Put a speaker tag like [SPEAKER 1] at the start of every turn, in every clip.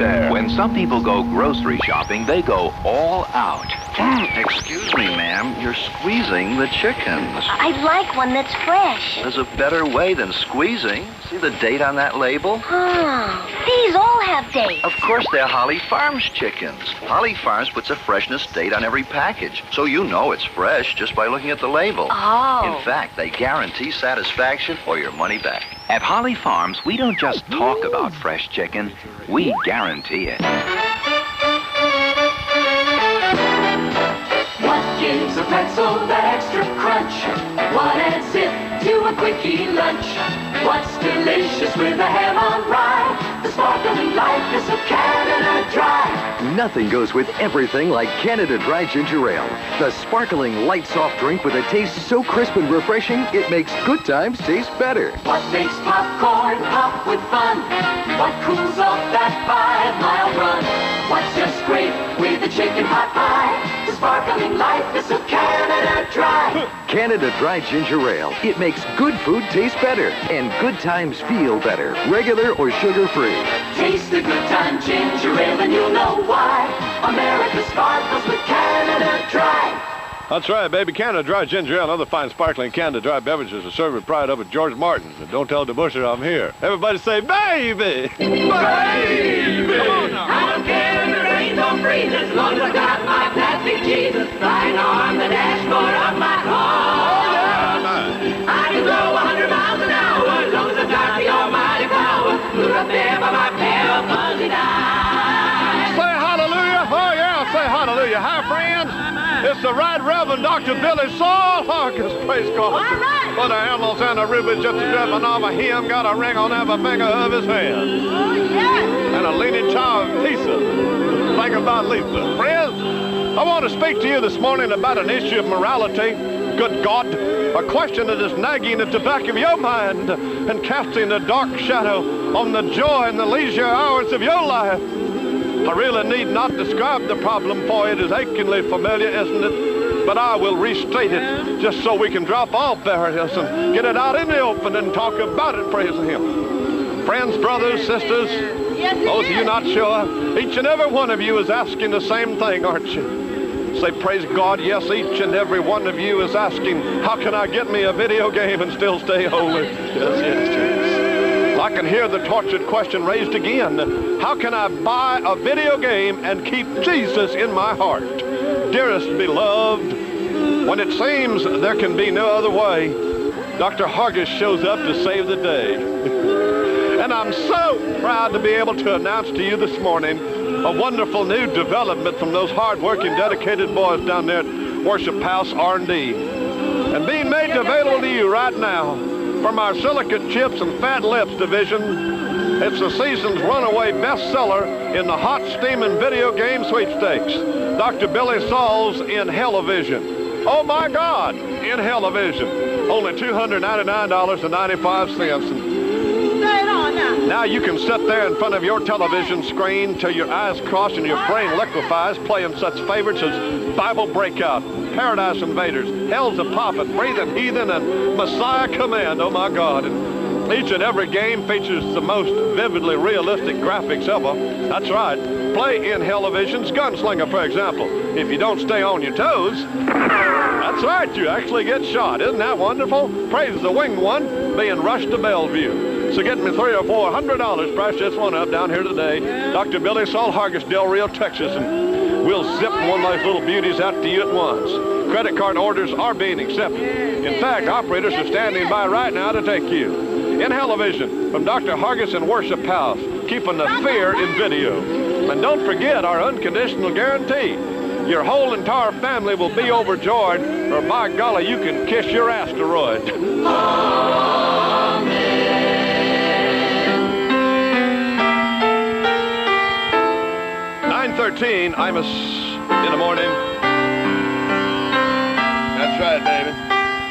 [SPEAKER 1] there.
[SPEAKER 2] When some people go grocery shopping, they go all out.
[SPEAKER 1] Excuse me, ma'am. You're squeezing the chickens.
[SPEAKER 3] I'd like one that's fresh.
[SPEAKER 1] There's a better way than squeezing. See the date on that label?
[SPEAKER 3] Oh, these all have dates.
[SPEAKER 1] Of course, they're Holly Farms chickens. Holly Farms puts a freshness date on every package, so you know it's fresh just by looking at the label.
[SPEAKER 3] Oh.
[SPEAKER 1] In fact, they guarantee satisfaction or your money back.
[SPEAKER 2] At Holly Farms, we don't just talk about fresh chicken, we guarantee it.
[SPEAKER 4] What gives a pretzel that extra crunch? What adds it to a quickie lunch? What's delicious with a ham on rye? The sparkling lightness of Canada Dry.
[SPEAKER 5] Nothing goes with everything like Canada Dry Ginger Ale. The sparkling, light, soft drink with a taste so crisp and refreshing, it makes good times taste better.
[SPEAKER 4] What makes popcorn pop with fun? What cools off that 5-mile run? What's just great with the chicken pot pie? The sparkling lightness of Canada Dry.
[SPEAKER 5] Canada Dry Ginger Ale. It makes good food taste better and good times feel better. Regular or sugar-free.
[SPEAKER 4] Taste the good time ginger ale and you'll know why. America sparkles with Canada Dry.
[SPEAKER 6] That's right, baby. Canada Dry Ginger Ale and other fine sparkling Canada Dry beverages are served with pride up at George Martin's. And don't tell DeBuscher I'm here. Everybody say, baby! Baby!
[SPEAKER 4] Come on now. I don't care if the rains or freeze as long as I got my plastic Jesus lying on the dashboard of my car. I can go 100 miles an hour as long as I've got the almighty power. Put up there by my pair of fuzzy dimes.
[SPEAKER 6] Say hallelujah! Oh, yeah, say hallelujah. Hi, friends. It's the Right Reverend Dr. Billy Saul Harkins. Praise God.
[SPEAKER 3] All right.
[SPEAKER 6] For the animals and the rubies just as driven off of him, got a ring on every finger of his hand.
[SPEAKER 3] Oh, yes.
[SPEAKER 6] And a leaning child, Lisa. Think about Lisa. Friends, I want to speak to you this morning about an issue of morality. Good God, a question that is nagging at the back of your mind and casting a dark shadow on the joy and the leisure hours of your life. I really need not describe the problem, for it is achingly familiar, isn't it? But I will restate it just so we can drop all barriers and get it out in the open and talk about it, praise Him. Friends, brothers, sisters, those of you not sure, each and every one of you is asking the same thing, aren't you? Say, praise God, yes, each and every one of you is asking, how can I get me a video game and still stay holy? Yes. I can hear the tortured question raised again. How can I buy a video game and keep Jesus in my heart? Dearest beloved, when it seems there can be no other way, Dr. Hargis shows up to save the day. And I'm so proud to be able to announce to you this morning a wonderful new development from those hard-working, dedicated boys down there at Worship House R&D. And being made available to you right now from our Silicate Chips and Fat Lips division, it's the season's runaway bestseller in the hot steaming video game sweepstakes, Dr. Billy Saul's In Hell-O-Vision. Oh my God, In Hell-O-Vision. Only $299.95. Now you can sit there in front of your television screen till your eyes cross and your brain liquefies, playing such favorites as Bible Breakout, Paradise Invaders, Hell's a Poppin', Breathing Heathen, and Messiah Command. Oh my God. And each and every game features the most vividly realistic graphics ever. That's right. Play In Hell-O-Vision's Gunslinger, for example. If you don't stay on your toes, that's right, you actually get shot. Isn't that wonderful? Praise the winged one being rushed to Bellevue. So get me $300 or $400, price this one up down here today. Dr. Billy Saul Hargis, Del Rio, Texas, and we'll zip one of those little beauties out to you at once. Credit card orders are being accepted. In fact, operators are standing by right now to take you. In Hell-O-Vision from Dr. Hargis and Worship House, keeping the fear in video. And don't forget our unconditional guarantee. Your whole entire family will be overjoyed, or by golly, you can kiss your asteroid. Amen. 9:13, Imus in the morning. That's right, baby.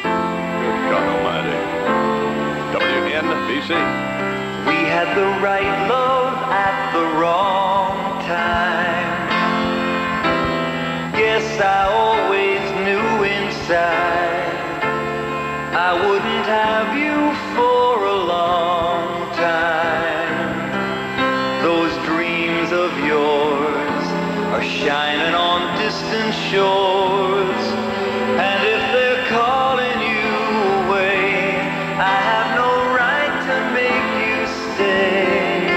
[SPEAKER 6] Good God Almighty. WNBC.
[SPEAKER 7] We had the right love at the wrong time. Guess I always knew inside I wouldn't have you for a long time. Those dreams eyes of yours are shining on distant shores. And if they're calling you away, I have no right to make you stay.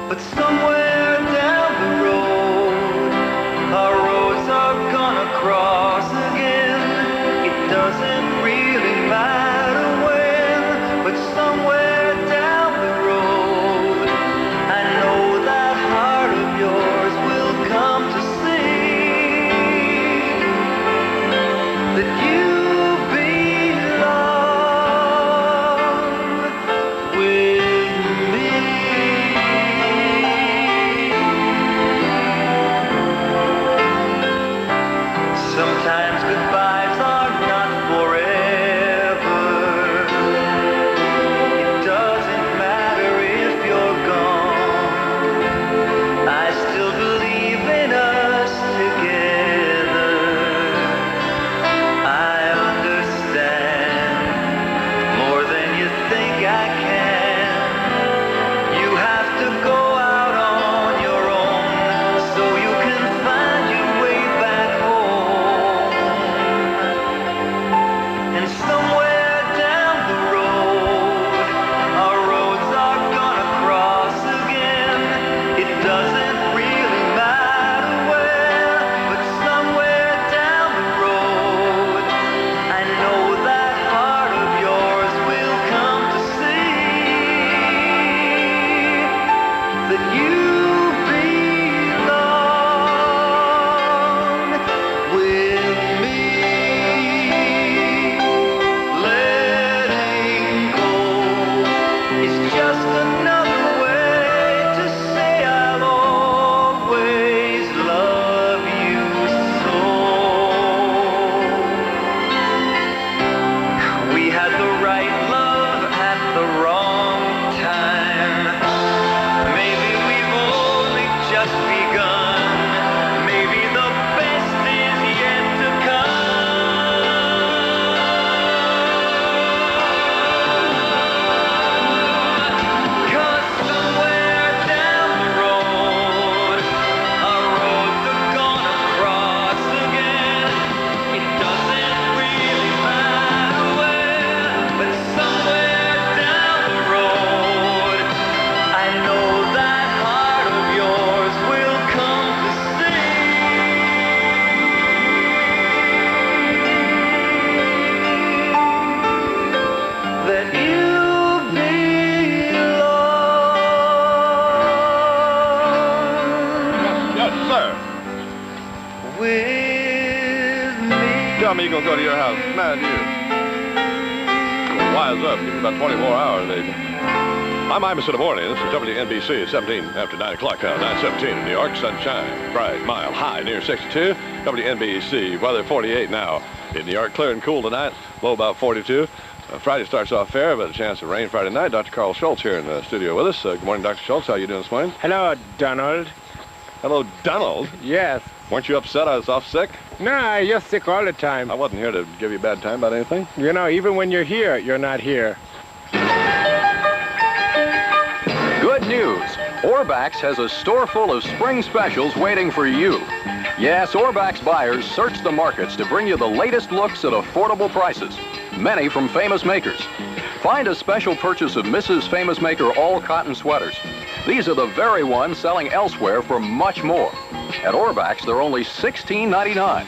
[SPEAKER 7] But somewhere down the road, our roads are gonna cross again. It doesn't really matter when, but somewhere down the road, I know that heart of yours will come to see that you belong with me. Sometimes goodbyes are not forever. It doesn't matter if you're gone. I still believe in us together. I understand more than you think I can. You have to go out on your own so you can find your way back home. And somewhere down the road, our roads are gonna cross again. It doesn't really matter where, but somewhere down the road, I know that heart of yours will come to see that you belong with me. Letting go is just another way to say I'll always love you so. We had the right love at the wrong time. Maybe we've only just begun. Maybe the best is yet to come. 'Cause somewhere down the road, our roads are gonna cross again. It doesn't really matter where, but somewhere down the road, I know that heart of yours will come to see that you belong
[SPEAKER 6] Yes, sir.
[SPEAKER 7] with me.
[SPEAKER 6] Tell me you're gonna go to your house. Man, you. Wise up. Give me about 20 more hours, baby. I'm Imus in the morning. This is WNBC, 17 after 9 o'clock now. 9:17 in New York. Sunshine, bright, mild, high near 62. WNBC, weather 48 now in New York. Clear and cool tonight. Low about 42. Friday starts off fair, but a chance of rain Friday night. Dr. Carl Schultz here in the studio with us. Good morning, Dr. Schultz. How you doing this morning?
[SPEAKER 8] Hello, Donald.
[SPEAKER 6] Hello, Donald.
[SPEAKER 8] Yes.
[SPEAKER 6] Weren't you upset I was off sick?
[SPEAKER 8] No, you're sick all the time.
[SPEAKER 6] I wasn't here to give you a bad time about anything.
[SPEAKER 8] You know, even when you're here, you're not here.
[SPEAKER 5] Good news. Orbax has a store full of spring specials waiting for you. Yes, Orbax buyers search the markets to bring you the latest looks at affordable prices, many from famous makers. Find a special purchase of Mrs. Famous Maker all cotton sweaters. These are the very ones selling elsewhere for much more. At Orbax, they're only $16.99.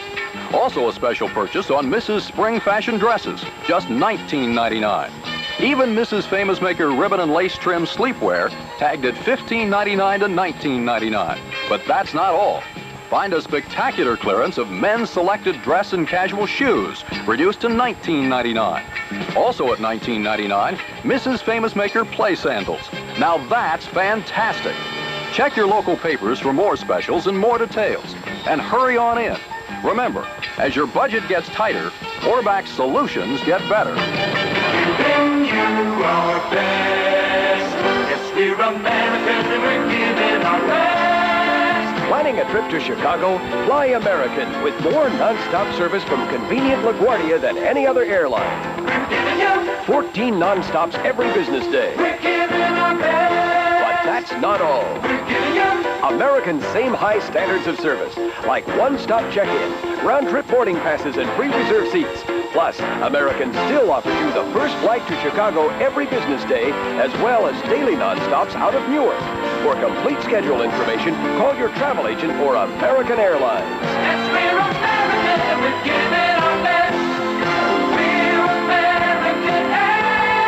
[SPEAKER 5] Also a special purchase on Mrs. Spring Fashion dresses, just $19.99. Even Mrs. Famous Maker ribbon and lace trim sleepwear tagged at $15.99 to $19.99. But that's not all. Find a spectacular clearance of men's selected dress and casual shoes, reduced to $19.99. Also at $19.99, Mrs. Famous Maker play sandals. Now that's fantastic. Check your local papers for more specials and more details. And hurry on in. Remember, as your budget gets tighter, Orbax solutions get better.
[SPEAKER 4] Giving you our best. Yes, we're Americans and we're giving our best.
[SPEAKER 9] Planning a trip to Chicago? Fly American with more non-stop service from convenient LaGuardia than any other airline.
[SPEAKER 4] We're giving you
[SPEAKER 9] 14 non-stops every business day.
[SPEAKER 4] We're giving our best.
[SPEAKER 9] But that's not all. American's same high standards of service, like one-stop check-in, round-trip boarding passes, and pre-reserved seats. Plus, American still offers you the first flight to Chicago every business day, as well as daily non-stops out of Newark. For complete schedule information, call your travel agent or American Airlines.
[SPEAKER 4] Yes, we're American. We give it our best. We're American Airlines,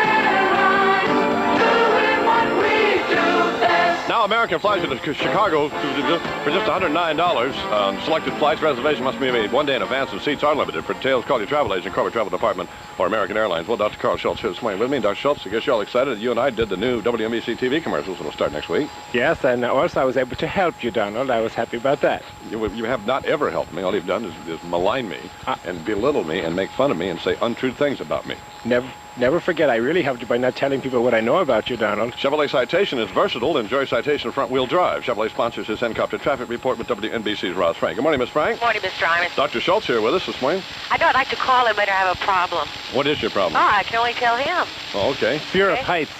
[SPEAKER 4] doing what we do best.
[SPEAKER 6] Now, American flies to Chicago for just $109 on selected flights. Reservation must be made 1 day in advance, and seats are limited. For details, call your travel agent, corporate travel department, or American Airlines. Well, Dr. Carl Schultz here this morning with me. Dr. Schultz, I guess you're all excited that you and I did the new WNBC TV commercials that'll start next week.
[SPEAKER 8] Yes, and also I was able to help you, Donald. I was happy about that.
[SPEAKER 6] You have not ever helped me. All you've done is malign me and belittle me and make fun of me and say untrue things about me.
[SPEAKER 8] Never forget, I really helped you by not telling people what I know about you, Donald.
[SPEAKER 6] Chevrolet Citation is versatile. Enjoy Citation front-wheel drive. Chevrolet sponsors his helicopter traffic report with WNBC's Ross Frank. Good morning, Miss Frank.
[SPEAKER 10] Good morning, Mr. Imus.
[SPEAKER 6] Dr. Schultz here with us this morning.
[SPEAKER 10] I know I'd like to call him, but I have a problem.
[SPEAKER 6] What is your problem?
[SPEAKER 10] Oh, I can only tell him.
[SPEAKER 6] Oh, okay.
[SPEAKER 8] Fear of heights.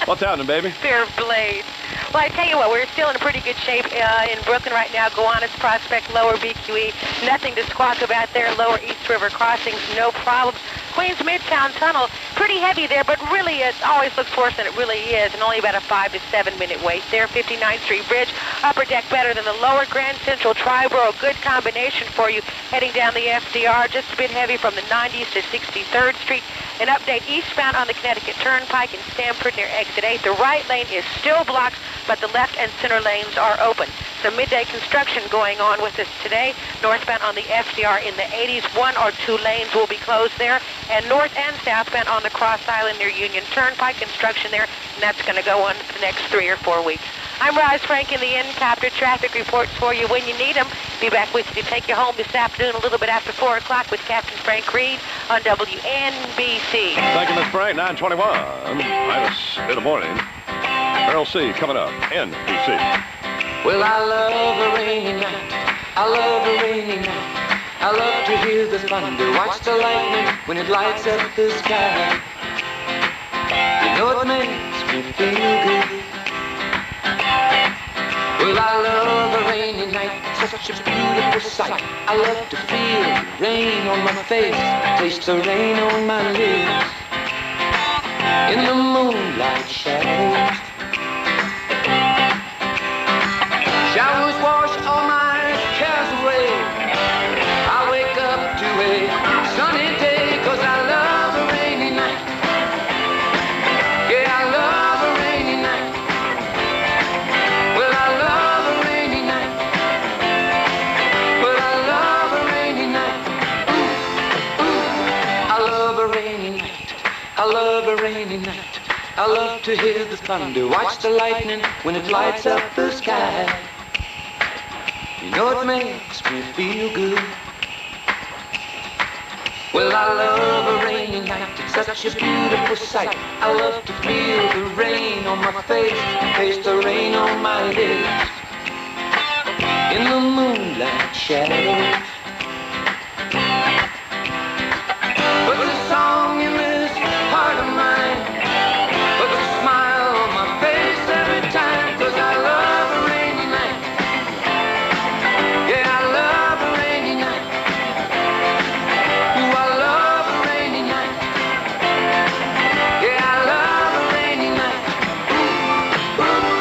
[SPEAKER 6] What's happening, baby?
[SPEAKER 10] Fear of blades. Well, I tell you what, we're still in pretty good shape in Brooklyn right now. Gowanus Prospect, Lower BQE, nothing to squawk about there. Lower East River crossings, no problems. Queens Midtown Tunnel, pretty heavy there, but really it always looks worse than it really is, and only about a 5 to 7 minute wait there. 59th Street Bridge, upper deck better than the lower. Grand Central Triborough, good combination for you heading down the FDR, just a bit heavy from the 90s to 63rd Street. An update eastbound on the Connecticut Turnpike in Stamford near exit 8. The right lane is still blocked, but the left and center lanes are open. Some midday construction going on with us today. Northbound on the FDR in the 80s, 1 or 2 lanes will be closed there. And north and southbound on the Cross Island near Union Turnpike, construction there, and that's going to go on for the next 3 or 4 weeks. I'm Roz Frank in the Incopter traffic reports for you when you need them. Be back with you to take you home this afternoon a little bit after 4 o'clock with Captain Frank Reed on WNBC.
[SPEAKER 6] Thank you, Miss Frank. 9:21. Imus in the morning. Earl C. coming up. NBC.
[SPEAKER 4] Well, I love a rainy night. I love a rainy night. I love to hear the thunder, watch the lightning when it lights up the sky. You know it makes me feel good. Well, I love a rainy night, such a beautiful sight. I love to feel the rain on my face, taste the rain on my lips. In the moonlight shadows, showers wash all my cares away. I wake up to a sunny day, 'cause I love a rainy night. Yeah, I love a rainy night. Well, I love a rainy night. Well, I love a rainy night. Ooh, ooh, I love a rainy night. I love a rainy night. I love to hear the thunder, watch the lightning when it lights up the sky. You know it makes me feel good. Well, I love a rainy night, it's such a beautiful sight. I love to feel the rain on my face, taste the rain on my lips. In the moonlight shadows, put a song in this heart of mine, put a smile on my face every time, 'cause I love a rainy night. Yeah, I love a rainy night. Ooh, I love a rainy night. Yeah, I love a rainy night. Ooh, ooh.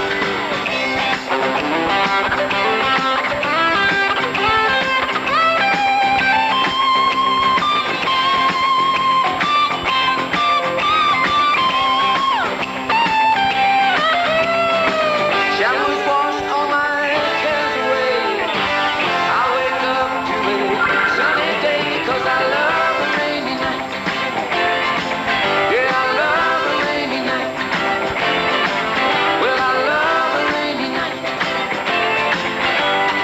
[SPEAKER 4] Showers wash all my cares away. I wake up to a sunny day, 'cause I love a rainy night. Yeah, I love a rainy night. Well, I love a rainy night.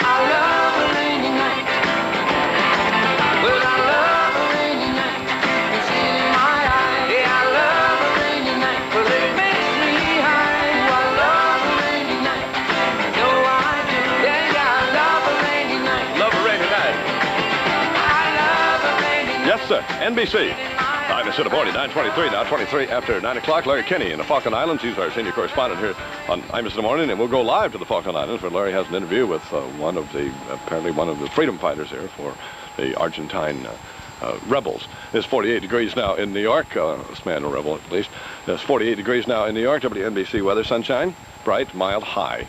[SPEAKER 4] I love a rainy night. Well, I love a rainy night. It's in my eyes. Yeah, I love a rainy night. Well, it makes me high. Oh, I love a rainy night. No, I do. Yeah, yeah, I love a rainy night.
[SPEAKER 6] Love a rainy night.
[SPEAKER 4] I love a rainy night.
[SPEAKER 6] Yes, sir. NBC.
[SPEAKER 4] In my
[SPEAKER 6] I'm instead of 9:23 now, 23 after 9 o'clock. Larry Kinney in the Falkland Islands. He's our senior correspondent here on Imus in the Morning, and we'll go live to the Falkland Islands where Larry has an interview with apparently one of the freedom fighters here for the Argentine rebels. It's 48 degrees now in New York. This man, a rebel at least. It's 48 degrees now in New York. WNBC weather, sunshine, bright, mild, high,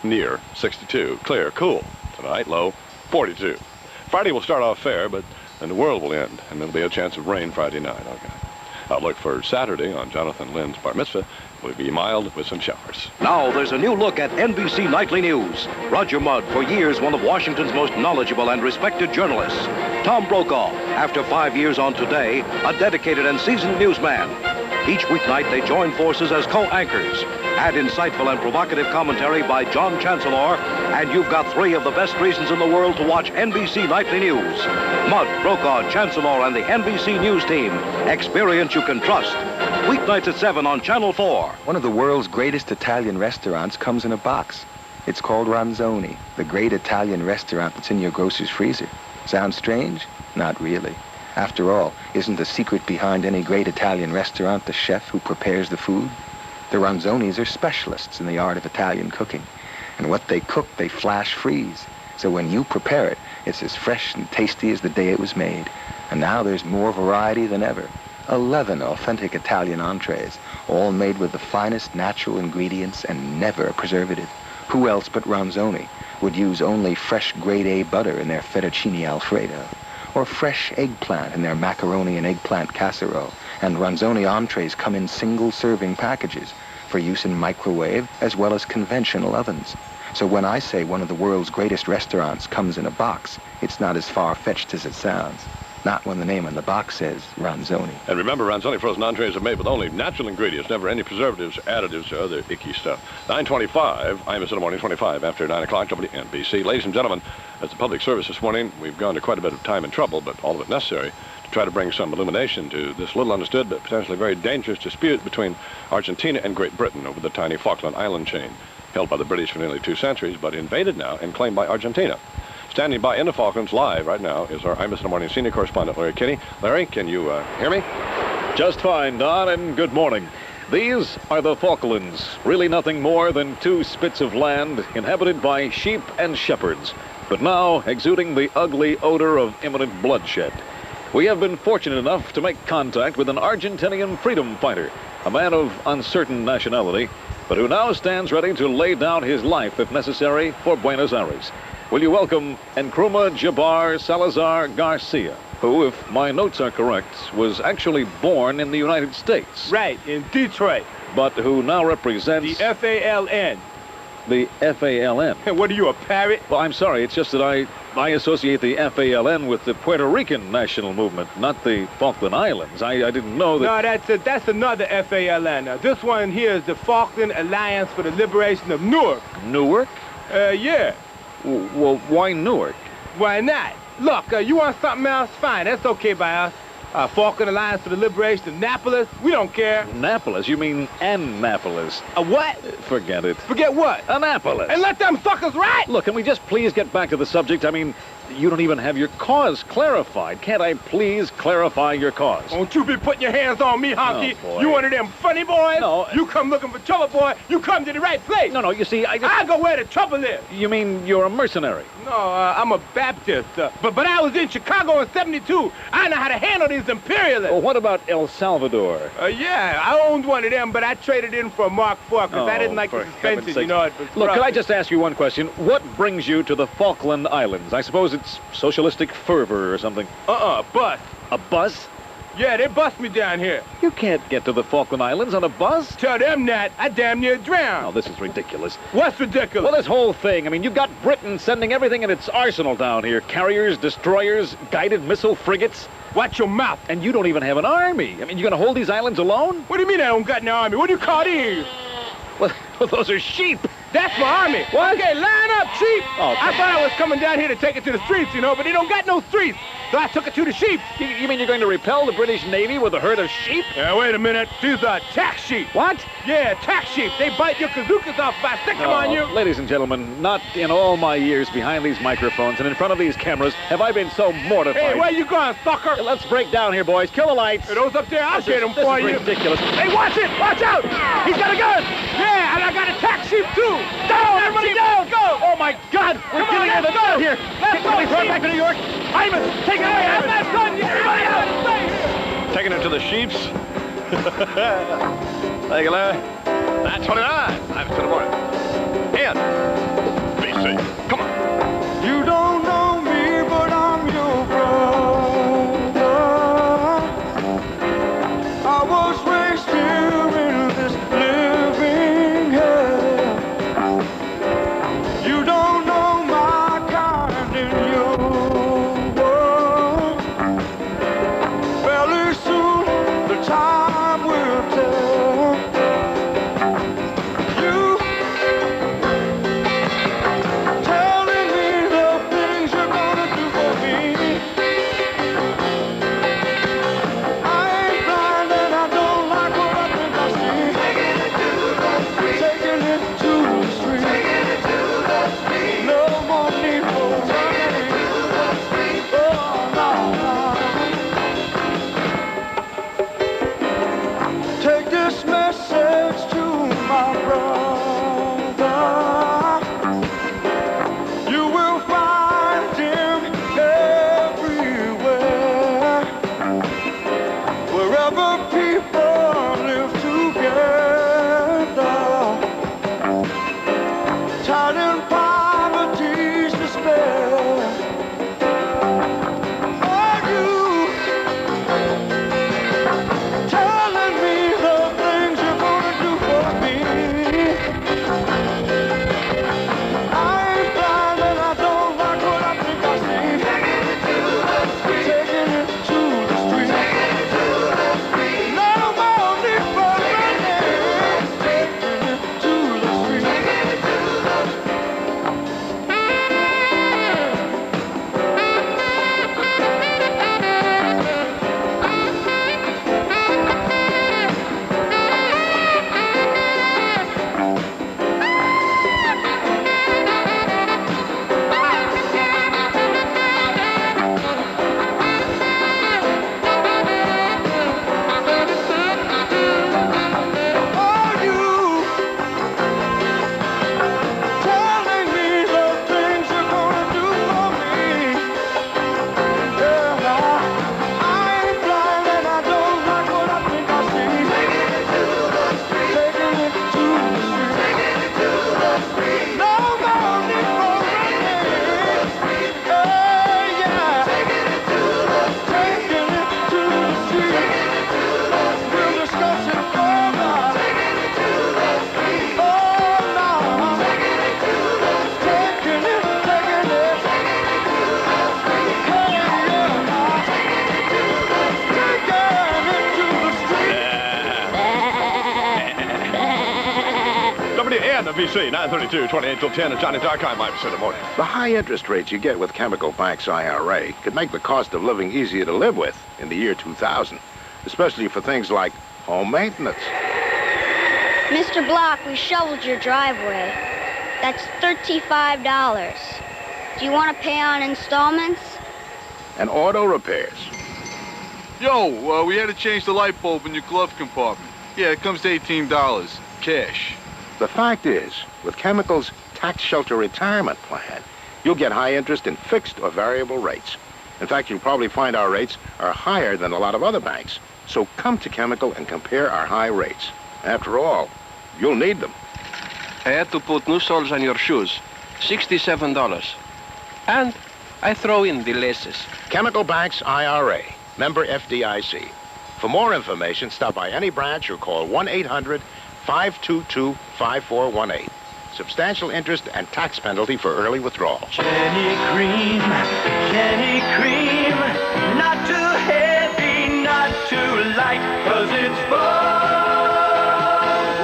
[SPEAKER 6] near 62, clear, cool. Tonight, low 42. Friday will start off fair, but then the world will end, and there'll be a chance of rain Friday night. Okay. Outlook for Saturday on Jonathan Lynn's bar mitzvah will be mild with some showers.
[SPEAKER 11] Now there's a new look at NBC Nightly News. Roger Mudd, for years one of Washington's most knowledgeable and respected journalists. Tom Brokaw, after 5 years on Today, a dedicated and seasoned newsman. Each weeknight they join forces as co-anchors. Add insightful and provocative commentary by John Chancellor, and you've got 3 of the best reasons in the world to watch NBC Nightly News. Mudd, Brokaw, Chancellor, and the NBC News team. Experience you can trust. Weeknights at 7 on Channel 4.
[SPEAKER 12] One of the world's greatest Italian restaurants comes in a box. It's called Ronzoni, the great Italian restaurant that's in your grocer's freezer. Sounds strange? Not really. After all, isn't the secret behind any great Italian restaurant the chef who prepares the food? The Ronzonis are specialists in the art of Italian cooking. And what they cook, they flash freeze. So when you prepare it, it's as fresh and tasty as the day it was made. And now there's more variety than ever. 11 authentic Italian entrees, all made with the finest natural ingredients and never a preservative. Who else but Ronzoni would use only fresh grade A butter in their fettuccine Alfredo? Or fresh eggplant in their macaroni and eggplant casserole? And Ronzoni entrees come in single-serving packages for use in microwave as well as conventional ovens. So when I say one of the world's greatest restaurants comes in a box, it's not as far-fetched as it sounds. Not when the name on the box says Ronzoni.
[SPEAKER 6] And remember, Ronzoni frozen entrees are made with only natural ingredients, never any preservatives, additives, or other icky stuff. 9:25, Imus in the Morning, 25 after 9 o'clock, WNBC. Ladies and gentlemen, as a public service this morning, we've gone to quite a bit of time and trouble, but all of it necessary, to try to bring some illumination to this little understood but potentially very dangerous dispute between Argentina and Great Britain over the tiny Falkland Island chain, held by the British for nearly 2 centuries, but invaded now and claimed by Argentina. Standing by in the Falklands live right now is our Imus in the Morning senior correspondent, Larry Kinney. Larry, can you hear me?
[SPEAKER 13] Just fine, Don, and good morning. These are the Falklands, really nothing more than 2 spits of land inhabited by sheep and shepherds, but now exuding the ugly odor of imminent bloodshed. We have been fortunate enough to make contact with an Argentinian freedom fighter, a man of uncertain nationality, but who now stands ready to lay down his life, if necessary, for Buenos Aires. Will you welcome Nkrumah Jabbar Salazar Garcia, who, if my notes are correct, was actually born in the United States.
[SPEAKER 14] Right, in Detroit.
[SPEAKER 13] But who now represents...
[SPEAKER 14] The FALN.
[SPEAKER 13] The FALN?
[SPEAKER 14] Hey, what are you, a parrot?
[SPEAKER 13] Well, I'm sorry, it's just that I associate the FALN with the Puerto Rican national movement, not the Falkland Islands. I didn't know that...
[SPEAKER 14] No, that's another FALN. This one here is the Falkland Alliance for the Liberation of Newark.
[SPEAKER 13] Newark?
[SPEAKER 14] Yeah.
[SPEAKER 13] Well, why Newark?
[SPEAKER 14] Why not? Look, you want something else? Fine, that's okay by us. Falkland Alliance for the Liberation of Annapolis, we don't care.
[SPEAKER 13] Annapolis? You mean Annapolis?
[SPEAKER 14] What?
[SPEAKER 13] Forget it.
[SPEAKER 14] Forget what?
[SPEAKER 13] Annapolis.
[SPEAKER 14] And let them suckers right!
[SPEAKER 13] Look, can we just please get back to the subject? I mean, you don't even have your cause clarified. Can't I please clarify your cause?
[SPEAKER 14] Don't you be putting your hands on me, honky.
[SPEAKER 13] Oh, boy.
[SPEAKER 14] You one of them funny boys?
[SPEAKER 13] No.
[SPEAKER 14] You come looking for trouble, boy. You come to the right place.
[SPEAKER 13] No, you see, I
[SPEAKER 14] go where the trouble is.
[SPEAKER 13] You mean you're a mercenary?
[SPEAKER 14] No, I'm a Baptist. But I was in Chicago in '72. I know how to handle these imperialists.
[SPEAKER 13] Well, what about El Salvador?
[SPEAKER 14] Yeah, I owned one of them, but I traded in for a Mark IV because I didn't like the suspension, you know.
[SPEAKER 13] Look, can I just ask you one question? What brings you to the Falkland Islands? I suppose it's socialistic fervor or something.
[SPEAKER 14] Bus.
[SPEAKER 13] A bus?
[SPEAKER 14] Yeah, they bust me down here.
[SPEAKER 13] You can't get to the Falkland Islands on a bus.
[SPEAKER 14] Tell them that. I damn near drowned.
[SPEAKER 13] Oh, this is ridiculous.
[SPEAKER 14] What's ridiculous?
[SPEAKER 13] Well, this whole thing. I mean, you've got Britain sending everything in its arsenal down here. Carriers, destroyers, guided missile frigates.
[SPEAKER 14] Watch your mouth.
[SPEAKER 13] And you don't even have an army. I mean, you're going to hold these islands alone?
[SPEAKER 14] What do you mean I don't got an army? What do you call these?
[SPEAKER 13] Well, those are sheep.
[SPEAKER 14] That's my army.
[SPEAKER 13] What?
[SPEAKER 14] Okay, line up, sheep.
[SPEAKER 13] Oh,
[SPEAKER 14] I thought I was coming down here to take it to the streets, you know, but they don't got no streets. So I took it to the sheep.
[SPEAKER 13] You mean you're going to repel the British Navy with a herd of sheep?
[SPEAKER 14] Yeah, wait a minute. These are tax sheep.
[SPEAKER 13] What?
[SPEAKER 14] Yeah, tax sheep. They bite your kazookas off if I stick them on you.
[SPEAKER 13] Ladies and gentlemen, not in all my years behind these microphones and in front of these cameras have I been so mortified.
[SPEAKER 14] Hey, where you going, sucker?
[SPEAKER 13] Let's break down here, boys. Kill the lights.
[SPEAKER 14] Hey, those up there, I'll get them for you.
[SPEAKER 13] This is ridiculous.
[SPEAKER 14] Hey, watch it! Watch out! He's got a gun! Yeah, and I got a tax sheep, too! Down, everybody, down! Go!
[SPEAKER 13] Oh, my God! We're getting out of the here.
[SPEAKER 14] Let's go,
[SPEAKER 13] Can we throw it back to New York?
[SPEAKER 14] Imus, take it away! I'm not done yet! Everybody out! Stay here!
[SPEAKER 6] Taking it to the sheeps. Thank you, Larry. 9:29. I'm to the morning. NBC. Come on.
[SPEAKER 7] You don't know me, but I'm your brother. I was raised here in this living hell. You don't know my kind in your world. Fairly soon, the time will tell. You telling me the things you're gonna do for me. I ain't blind and I don't like what I think I see. Taking it to the street. Taking it to the street. Taking it to the street. No more need for running. Taking it to the street. Oh, no, no. Take this message to my brother. You will find him everywhere. Wherever people live together. Tied in poverty's despair. Are you telling me the things you're gonna do for me? I ain't blind and I don't like what I think I see. Taking it to the street. Taking it to the street. Taking it to the street. No more need for running. Taking it to the street. Taking it to the Are you telling me the things you're gonna do for me? Yeah, I ain't blind and I don't like what I think I see. Taking it to the street. Taking it to the street. Taking it to the street. No more need for running. Yeah, yeah. Taking it to the street. Taking it to the street. Taking it to the street. We'll discuss it further. Taking it to the street. Oh, no. Taking it to the street. Taking it, taking it. Taking it to the street. Hey, yeah. Taking it to the street. Taking it to the street.
[SPEAKER 6] WNBC, 9:32, 28 till 10 at Johnny's Archive, Imus in the morning.
[SPEAKER 15] The high interest rates you get with Chemical Bank's IRA could make the cost of living easier to live with in the year 2000, especially for things like home maintenance.
[SPEAKER 3] Mr. Block, we shoveled your driveway. That's $35. Do you want to pay on installments?
[SPEAKER 15] And auto repairs.
[SPEAKER 16] Yo, we had to change the light bulb in your glove compartment. Yeah, it comes to $18, cash.
[SPEAKER 15] The fact is, with Chemical's tax shelter retirement plan, you'll get high interest in fixed or variable rates. In fact, you'll probably find our rates are higher than a lot of other banks. So come to Chemical and compare our high rates. After all, you'll need them.
[SPEAKER 17] I had to put new soles on your shoes. $67. And I throw in the laces.
[SPEAKER 15] Chemical Bank's IRA, member FDIC. For more information, stop by any branch or call 1-800-522-5418. Substantial interest and tax penalty for early withdrawal.
[SPEAKER 7] Jenny Cream, not too heavy, not too light, 'cause it's bold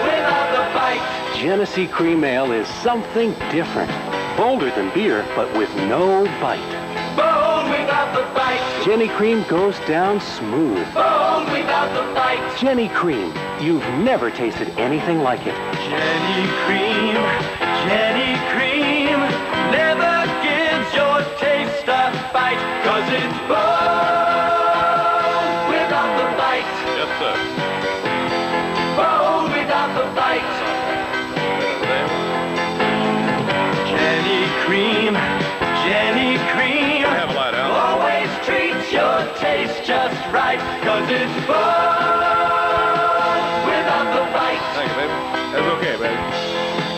[SPEAKER 7] without the bite.
[SPEAKER 18] Genesee Cream Ale is something different. Bolder than beer, but with no bite.
[SPEAKER 7] Bold without the
[SPEAKER 4] the fight.
[SPEAKER 18] Jenny Cream goes down smooth.
[SPEAKER 4] Bold without the fight.
[SPEAKER 18] Jenny Cream. You've never tasted anything like it.
[SPEAKER 7] Jenny Cream never gives your taste a bite, 'cause it's bold without the bite.
[SPEAKER 6] Yes, sir.
[SPEAKER 7] Bold without the bite. Jenny Cream,
[SPEAKER 6] Have a light out.
[SPEAKER 7] always treats your taste just right, 'cause it's bold without the bite.
[SPEAKER 6] Thank you, baby. That's okay, baby.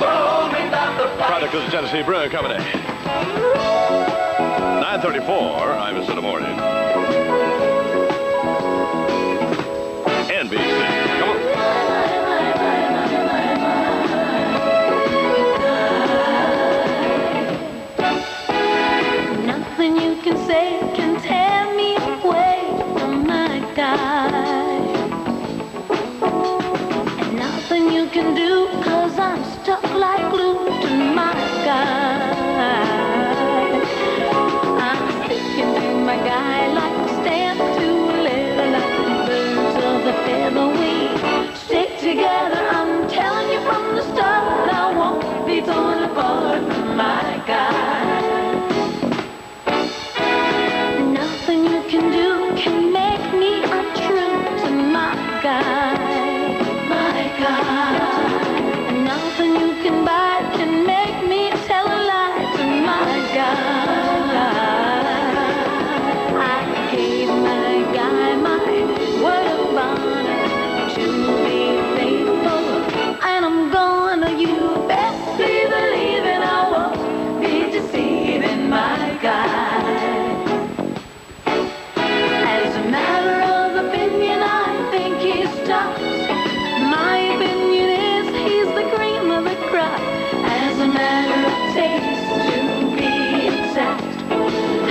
[SPEAKER 7] Bold without the bite.
[SPEAKER 6] Product of the Tennessee Brewing Company. 9:34, Imus in the morning. NBC. Come on.
[SPEAKER 19] Nothing you can say can tear me away from my guy. And nothing you can do, 'cause I'm stuck like glue to my guy. I'm sticking to my guy like a stamp to a letter, like the birds of the feather we stick together. I'm telling you from the start, I won't be torn apart from my guy. Nothing you can do can make me untrue to my guy, my guy. And nothing you can buy can make me tell a lie to my guy. I gave my guy my word of honor to be faithful, and I'm gonna, you best be believing I won't be deceiving my guy. As a matter of opinion, I think he stops. My opinion is he's the cream of the crop. As a matter of taste, to be exact,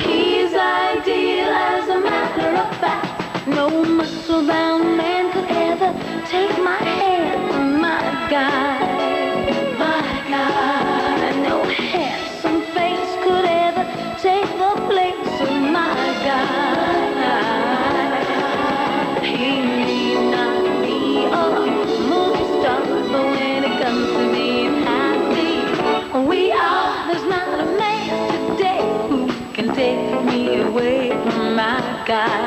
[SPEAKER 19] he's ideal. As a matter of fact, no muscle-bound man could ever take my hand from my guy, my guy. No handsome face could ever take the place of my guy. He may not be a movie star, but when it comes to being happy, we are. There's not a man today who can take me away from my guy.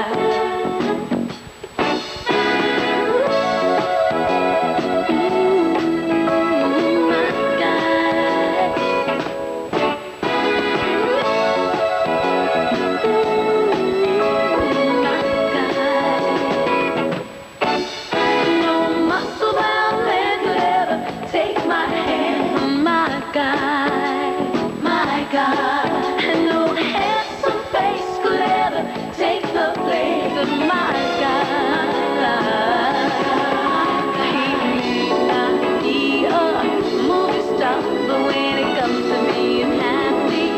[SPEAKER 19] And no handsome face could ever take the place of my guy. He may not be a movie star, but when it comes to being happy,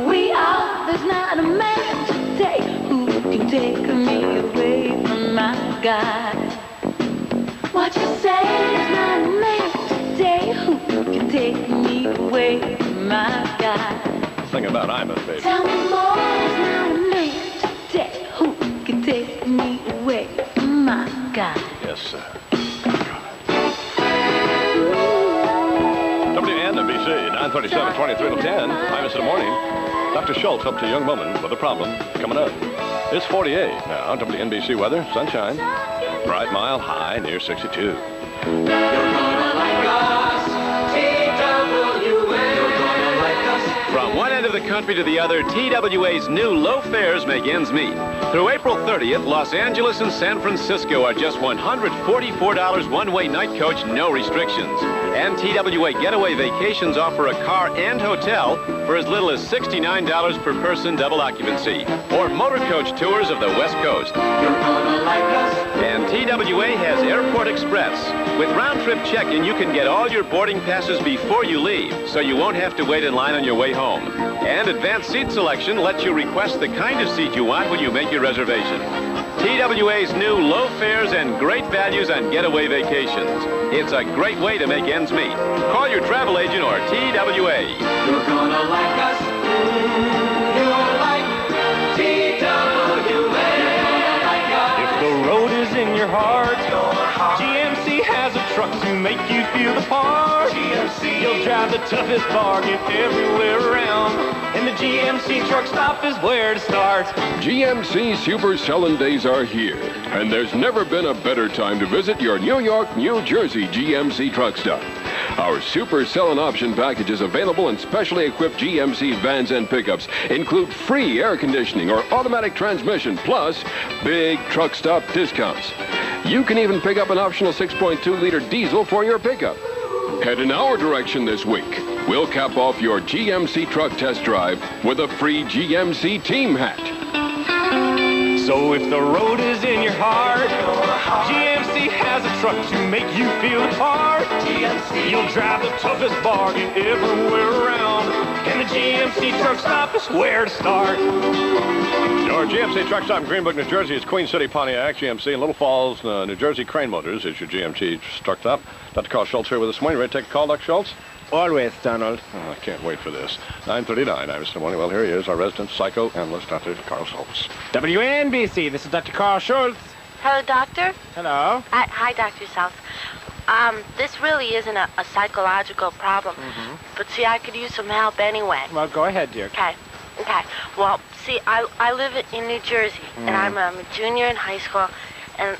[SPEAKER 19] we are. There's not a man today who can take me away from my guy. What you say? There's not a man today who can take me away from my guy.
[SPEAKER 6] Sing about Imus, baby.
[SPEAKER 19] Tell me more, there's not a man today who can take me away from my guy.
[SPEAKER 6] Yes, sir. WNBC, 9:37, 23 to 10. Imus in the morning. Dr. Schultz helps a young woman with a problem coming up. It's 48 now. WNBC weather, sunshine. Bright, mild, high near 62.
[SPEAKER 7] You're gonna like us, TWA. You're gonna like us.
[SPEAKER 20] From one end of the country to the other, TWA's new low fares make ends meet. Through April 30th, Los Angeles and San Francisco are just $144 one-way night coach, no restrictions. And TWA Getaway Vacations offer a car and hotel for as little as $69 per person, double occupancy. Or motor coach tours of the West Coast.
[SPEAKER 7] You're gonna like us.
[SPEAKER 20] And TWA has Airport Express. With round-trip check-in, you can get all your boarding passes before you leave, so you won't have to wait in line on your way home. And advanced seat selection lets you request the kind of seat you want when you make your reservation. TWA's new low fares and great values on getaway vacations. It's a great way to make ends meet. Call your travel agent or TWA.
[SPEAKER 7] You're gonna like us. You'll like TWA. truck to make you feel the part. GMC. You'll drive the toughest bargain everywhere around. And the GMC truck stop is where to start.
[SPEAKER 21] GMC Super Selling Days are here, and there's never been a better time to visit your New York, New Jersey GMC truck stop. Our Super Selling Option packages available in specially equipped GMC vans and pickups include free air conditioning or automatic transmission, plus big truck stop discounts. You can even pick up an optional 6.2-liter diesel for your pickup. Head in our direction this week. We'll cap off your GMC truck test drive with a free GMC team hat.
[SPEAKER 7] So if the road is in your heart, GMC has a truck to make you feel the part. GMC. You'll drive the toughest bargain everywhere around. And the GMC truck stop is where to start.
[SPEAKER 6] Your GMC truck stop in Greenbrook, New Jersey is Queen City Pontiac. GMC in Little Falls, New Jersey, Crane Motors is your GMC truck stop. Dr. Carl Schultz here with us this morning. Ready to take a call, Dr. Schultz?
[SPEAKER 8] Always, Donald.
[SPEAKER 6] Oh, I can't wait for this. 9:39. I'm Mr. Morning. Well, here he is, our resident psychoanalyst, Dr. Carl Schultz.
[SPEAKER 8] WNBC, this is Dr. Carl Schultz.
[SPEAKER 10] Hello, doctor.
[SPEAKER 8] Hello.
[SPEAKER 10] Hi, Dr. Schultz. This really isn't a psychological problem. But see, I could use some help anyway.
[SPEAKER 8] Well, go ahead, dear.
[SPEAKER 10] Okay. Well, see, I live in New Jersey, and I'm a junior in high school, and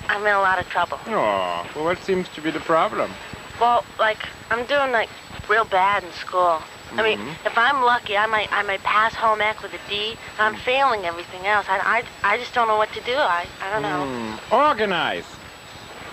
[SPEAKER 10] I'm in a lot of trouble.
[SPEAKER 8] Oh, well, what seems to be the problem?
[SPEAKER 10] Well, like, I'm doing, like, real bad in school. I mean, if I'm lucky, I might pass home ec with a D, and I'm failing everything else. I just don't know what to do. I don't know.
[SPEAKER 8] Organize.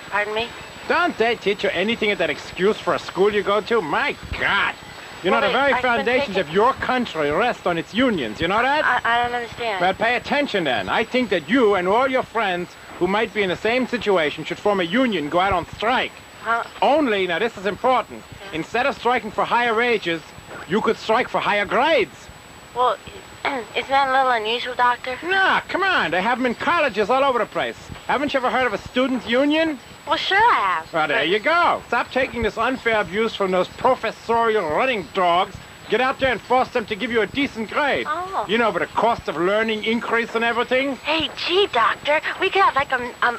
[SPEAKER 10] Pardon me?
[SPEAKER 8] Don't they teach you anything at that excuse for a school you go to? My God. You know, the very foundations of your country rest on its unions. You know that?
[SPEAKER 10] I don't understand.
[SPEAKER 8] Well, pay attention then. I think that you and all your friends who might be in the same situation should form a union, go out on strike.
[SPEAKER 10] Huh?
[SPEAKER 8] Only, now this is important, instead of striking for higher wages, you could strike for higher grades.
[SPEAKER 10] Well, isn't that a little unusual, Doctor?
[SPEAKER 8] Nah, come on. They have them in colleges all over the place. Haven't you ever heard of a student union?
[SPEAKER 10] Well, sure I have.
[SPEAKER 8] Well, there you go. Stop taking this unfair abuse from those professorial running dogs. Get out there and force them to give you a decent grade.
[SPEAKER 10] Oh.
[SPEAKER 8] You know, with the cost of learning increase and everything.
[SPEAKER 10] Hey, gee, Doctor, we could have like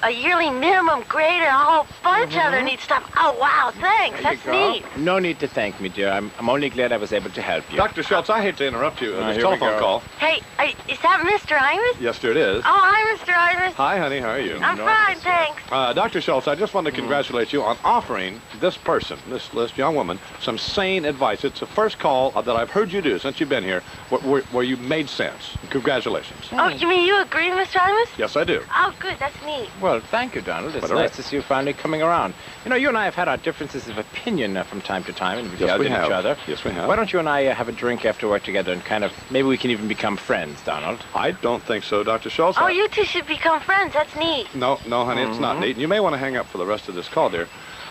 [SPEAKER 10] a yearly minimum grade and a whole bunch of other neat stuff. Oh, wow, thanks.
[SPEAKER 8] There
[SPEAKER 10] That's
[SPEAKER 8] you go.
[SPEAKER 10] neat.
[SPEAKER 8] No need to thank me, dear. I'm only glad I was able to help you.
[SPEAKER 6] Dr. Schultz, I hate to interrupt you. This
[SPEAKER 8] here we
[SPEAKER 6] telephone
[SPEAKER 8] go.
[SPEAKER 6] call.
[SPEAKER 10] Hey, is that Mr. Imus?
[SPEAKER 6] Yes, dear, it is.
[SPEAKER 10] Oh, hi, Mr. Imus.
[SPEAKER 6] Hi, honey. How are you?
[SPEAKER 10] I'm fine, thanks.
[SPEAKER 6] Dr. Schultz, I just wanted to congratulate you on offering this person, this young woman, some sane advice. It's the first call that I've heard you do since you've been here where you made sense. Congratulations.
[SPEAKER 10] Oh, you mean you agree, Mr. Imus?
[SPEAKER 6] Yes, I do.
[SPEAKER 10] Oh, good. That's neat.
[SPEAKER 8] Well, thank you, Donald. It's nice to see you finally coming around. You know, you and I have had our differences of opinion from time to time, and we've yelled at each other.
[SPEAKER 6] Yes, we have.
[SPEAKER 8] Why don't you and I have a drink after work together and kind of, maybe we can even become friends, Donald?
[SPEAKER 6] I don't think so, Dr. Schultz.
[SPEAKER 10] Oh, you two should become friends. That's neat.
[SPEAKER 6] No, honey, it's not neat. You may want to hang up for the rest of this call, dear.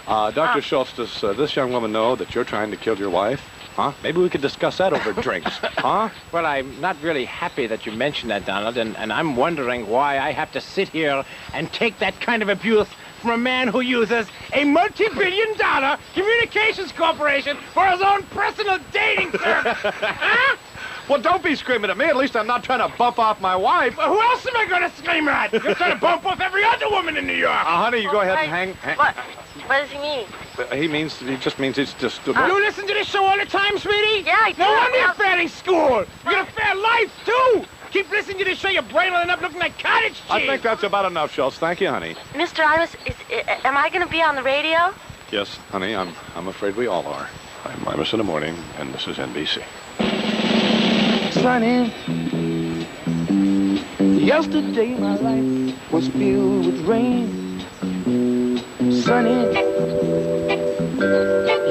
[SPEAKER 6] Dr. Schultz, does this young woman know that you're trying to kill your wife? Huh? Maybe we could discuss that over drinks. Huh?
[SPEAKER 8] Well, I'm not really happy that you mentioned that, Donald, and I'm wondering why I have to sit here and take that kind of abuse from a man who uses a multi-billion-dollar communications corporation for his own personal dating service. Huh?
[SPEAKER 6] Well, don't be screaming at me. At least I'm not trying to bump off my wife.
[SPEAKER 8] Well, who else am I going to scream at? You're trying to bump off every other woman in New York.
[SPEAKER 6] Honey, you go ahead and hang.
[SPEAKER 10] What does he mean?
[SPEAKER 6] He just means it's just...
[SPEAKER 8] You listen to this show all the time, sweetie?
[SPEAKER 10] Yeah, I do.
[SPEAKER 8] No wonder you're failing school. You got a fair life, too. Keep listening to this show, your brain will end up looking like cottage cheese.
[SPEAKER 6] I think that's about enough, Schultz. Thank you, honey.
[SPEAKER 10] Mr. Imus, am I going to be on the radio?
[SPEAKER 6] Yes, honey, I'm afraid we all are. I'm Imus in the morning, and this is NBC.
[SPEAKER 7] Sunny, yesterday my life was filled with rain. Sunny,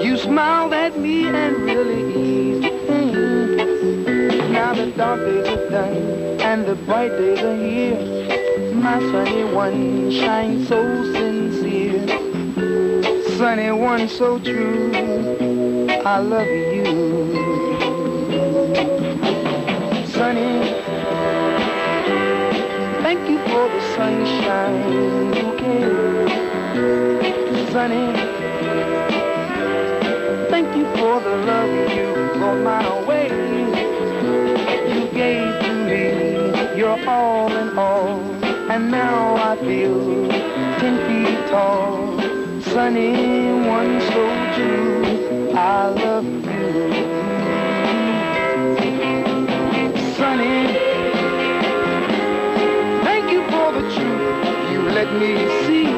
[SPEAKER 7] you smiled at me and really eased the pain. Now the dark days are done and the bright days are here. My sunny one shines so sincere. Sunny one so true, I love you. Sunny, thank you for the sunshine bouquet. Sunny, thank you for the love you brought my way. You gave to me your all in all, and now I feel 10 feet tall. sunny one so true. I love you. Sunny, thank you for the truth you let me see.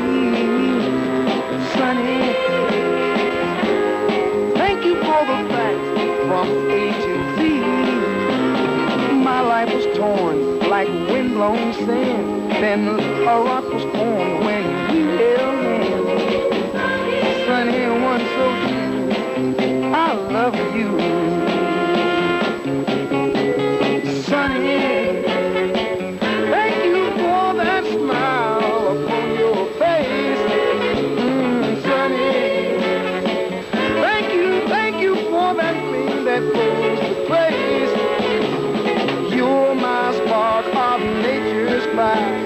[SPEAKER 7] Sunny, thank you for the facts from A to Z. My life was torn like windblown sand. Then a rock was formed when we held hands. Sunny one so true, I love you. Sunny, thank you for that smile upon your face. Sunny, thank you for that gleam that goes to place. You're my spark of nature's fire.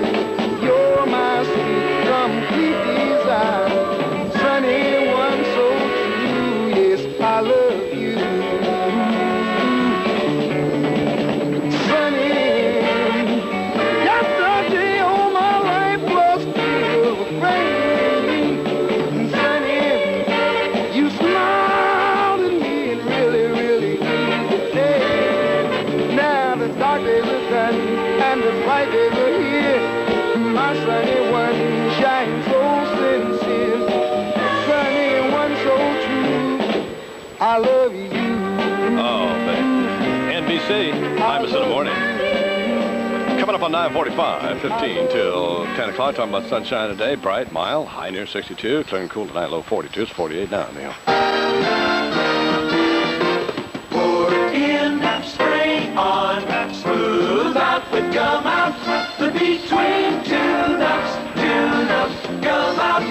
[SPEAKER 7] You're my sweet, complete desire. Sunny one so true, yes, I love you. Sunny, yesterday all my life was filled with rain. Sunny, you smiled at me and really, really eased the day. Now the dark days are done and the bright days are here. My sunny one shines so sincere. Sunny one so true, I love you.
[SPEAKER 6] Oh, baby. NBC, Imus in the morning. Coming up on 9:45, 15 till 10 o'clock, talking about sunshine today, bright, mild, high near 62, clear and cool tonight, low 42, it's 48 now, Neil.
[SPEAKER 4] Pour in, spray on, smooth out with gum out. The between two nubs, gum out.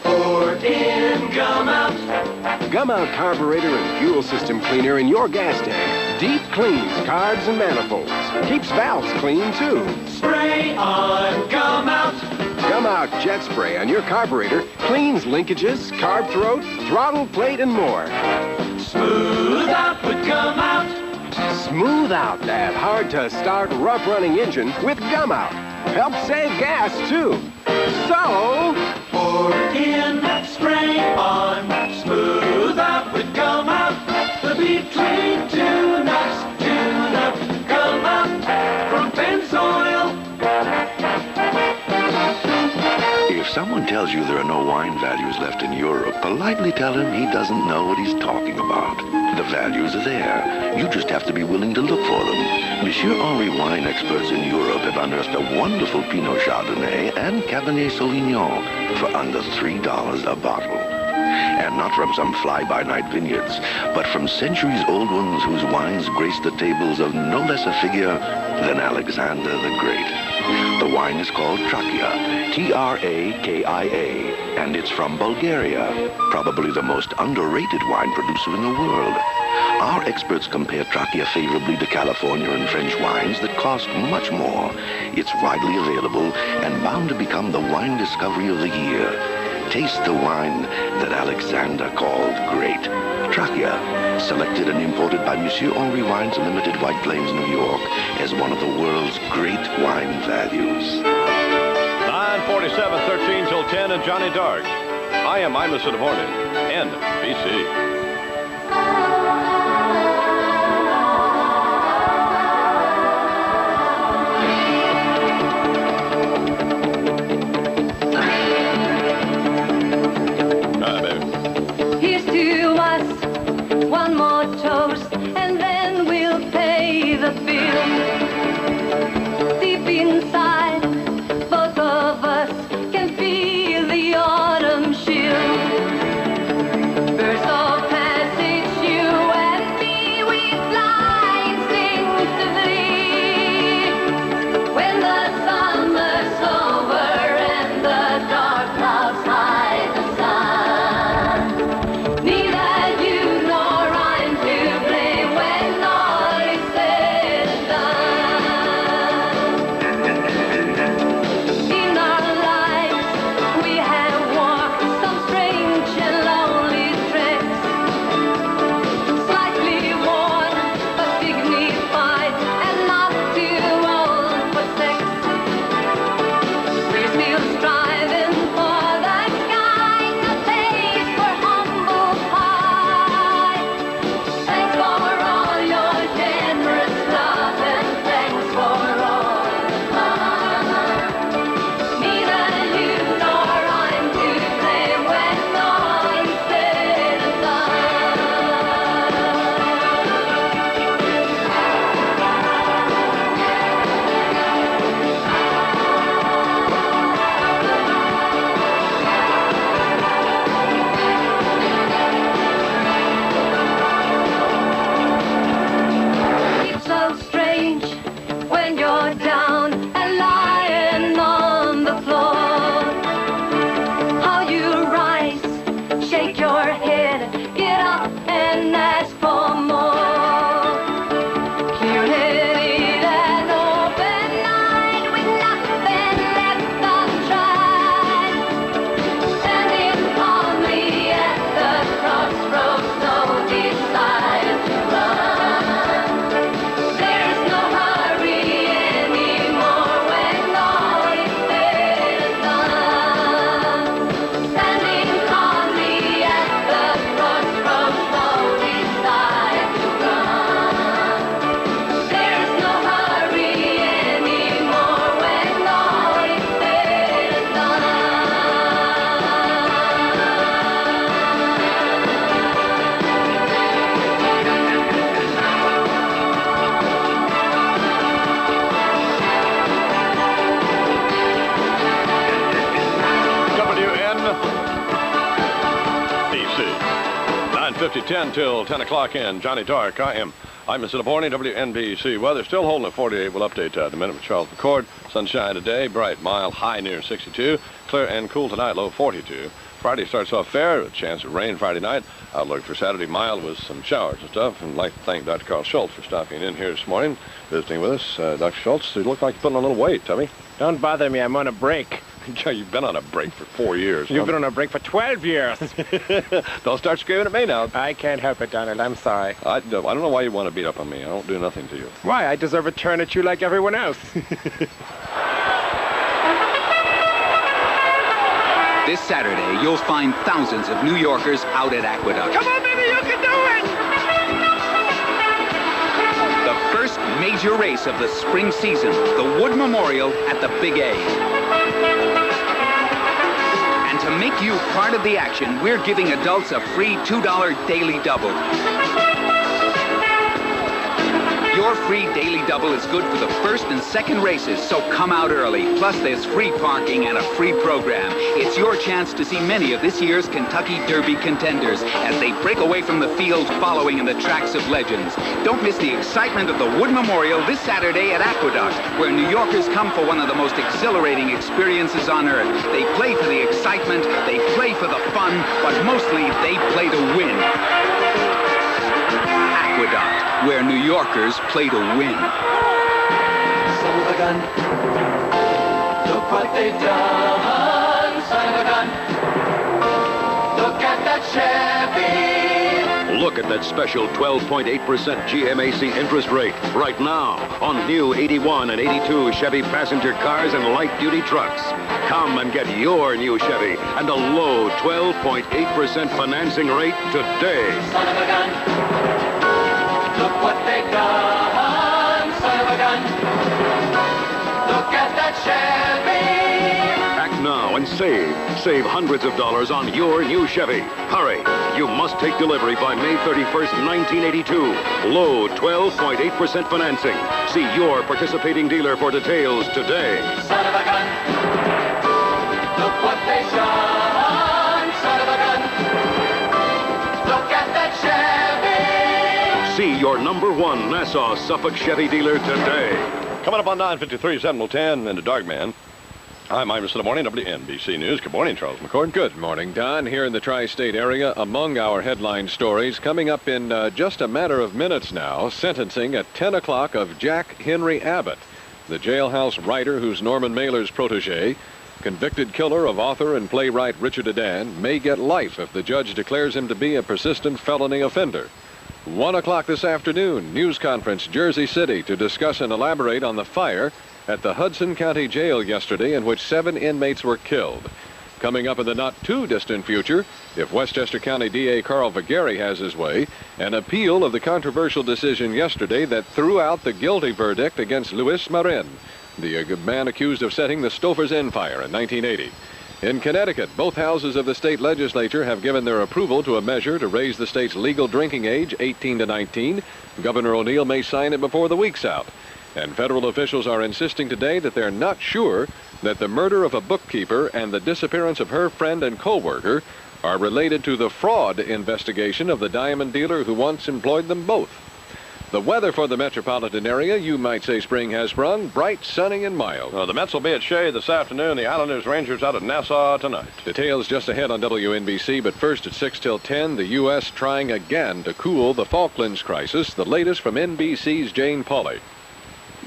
[SPEAKER 4] Pour in, gum out.
[SPEAKER 9] Gum Out carburetor and fuel system cleaner in your gas tank. Deep cleans carbs and manifolds. Keeps valves clean, too.
[SPEAKER 4] Spray on, gum out.
[SPEAKER 9] Gum Out jet spray on your carburetor cleans linkages, carb throat, throttle plate, and more.
[SPEAKER 4] Smooth out with gum out.
[SPEAKER 9] Smooth out that hard-to-start, rough-running engine with Gum Out. Helps save gas, too. So,
[SPEAKER 4] pour in, spray on, smooth out with gum out. The between two nuts, gum out from Pennzoil.
[SPEAKER 1] If someone tells you there are no wine values left in Europe, politely tell him he doesn't know what he's talking about. The values are there. You just have to be willing to look for them. Monsieur Henri wine experts in Europe have unearthed a wonderful Pinot Chardonnay and Cabernet Sauvignon for under $3 a bottle. And not from some fly-by-night vineyards, but from centuries-old ones whose wines grace the tables of no less a figure than Alexander the Great. The wine is called Trakia, T-R-A-K-I-A, and it's from Bulgaria, probably the most underrated wine producer in the world. Our experts compare Trakia favorably to California and French wines that cost much more. It's widely available and bound to become the wine discovery of the year. Taste the wine that Alexander called great. Trakia, selected and imported by Monsieur Henri Wines Limited, White Plains, New York, as one of the world's great wine values.
[SPEAKER 6] 9:47, 13 till 10, and Johnny Dark. I am Imus in the morning, NBC.
[SPEAKER 19] Here's to us, one more toast, and then we'll pay the bill. Deep inside, both of us can feel the autumn chill. Birds of passage, you
[SPEAKER 6] 9:50, 10 till 10 o'clock in Johnny Dark. I'm Mr. Laborny, WNBC. Weather still holding at 48. We'll update in a minute with Charles McCord. Sunshine today, bright, mild, high near 62. Clear and cool tonight, low 42. Friday starts off fair, a chance of rain Friday night. Outlook for Saturday, mild with some showers and stuff. And I'd like to thank Dr. Carl Schultz for stopping in here this morning, visiting with us. Dr. Schultz, you look like you're putting on a little weight. Tell me.
[SPEAKER 8] Don't bother me. I'm on a break.
[SPEAKER 6] You've been on a break for 4 years.
[SPEAKER 8] You've been on a break for 12 years.
[SPEAKER 6] Don't start screaming at me now.
[SPEAKER 8] I can't help it, Donald. I'm sorry.
[SPEAKER 6] I don't know why you want to beat up on me. I don't do nothing to you.
[SPEAKER 8] Why? I deserve a turn at you like everyone else.
[SPEAKER 2] This Saturday, you'll find thousands of New Yorkers out at Aqueduct.
[SPEAKER 4] Come on, baby, you can do it!
[SPEAKER 2] The first major race of the spring season, the Wood Memorial at the Big A. And to make you part of the action, we're giving adults a free $2 daily double. Your free daily double is good for the first and second races, so come out early. Plus, there's free parking and a free program. It's your chance to see many of this year's Kentucky Derby contenders as they break away from the field following in the tracks of legends. Don't miss the excitement of the Wood Memorial this Saturday at Aqueduct, where New Yorkers come for one of the most exhilarating experiences on earth. They play for the excitement, they play for the fun, but mostly they play to win. Aqueduct, where New Yorkers play to win.
[SPEAKER 4] Son of a gun, look what they've done. Son of a gun, look at that Chevy.
[SPEAKER 11] Look at that special 12.8% GMAC interest rate right now on new 81 and 82 Chevy passenger cars and light-duty trucks. Come and get your new Chevy and a low 12.8% financing rate today.
[SPEAKER 4] Son of a gun. Look what they've done, son of a gun. Look at that Chevy.
[SPEAKER 11] Act now and save. Save hundreds of dollars on your new Chevy. Hurry. You must take delivery by May 31st, 1982. Low 12.8% financing. See your participating dealer for details today.
[SPEAKER 4] Son of a gun. Look what they've done, son of a gun. Look at that Chevy.
[SPEAKER 11] See your #1 Nassau Suffolk Chevy dealer today.
[SPEAKER 6] Coming up on 9:53, 7 till 10, and the Dark Man. I'm Imus in the morning, WNBC News. Good morning, Charles McCord.
[SPEAKER 5] Good morning, Don. Here in the tri-state area, among our headline stories, coming up in just a matter of minutes now, sentencing at 10 o'clock of Jack Henry Abbott, the jailhouse writer who's Norman Mailer's protege. Convicted killer of author and playwright Richard Adan may get life if the judge declares him to be a persistent felony offender. 1 o'clock this afternoon, news conference, Jersey City, to discuss and elaborate on the fire at the Hudson County Jail yesterday in which 7 inmates were killed. Coming up in the not-too-distant future, if Westchester County DA Carl Vagari has his way, an appeal of the controversial decision yesterday that threw out the guilty verdict against Luis Marin, the man accused of setting the Stouffer's Inn fire in 1980. In Connecticut, both houses of the state legislature have given their approval to a measure to raise the state's legal drinking age 18 to 19. Governor O'Neill may sign it before the week's out. And federal officials are insisting today that they're not sure that the murder of a bookkeeper and the disappearance of her friend and co-worker are related to the fraud investigation of the diamond dealer who once employed them both. The weather for the metropolitan area, you might say spring has sprung, bright, sunny, and mild.
[SPEAKER 6] The Mets will be at Shea this afternoon. The Islanders Rangers out at Nassau tonight.
[SPEAKER 5] Details just ahead on WNBC, but first at 6 till 10, the U.S. trying again to cool the Falklands crisis. The latest from NBC's Jane Pauley.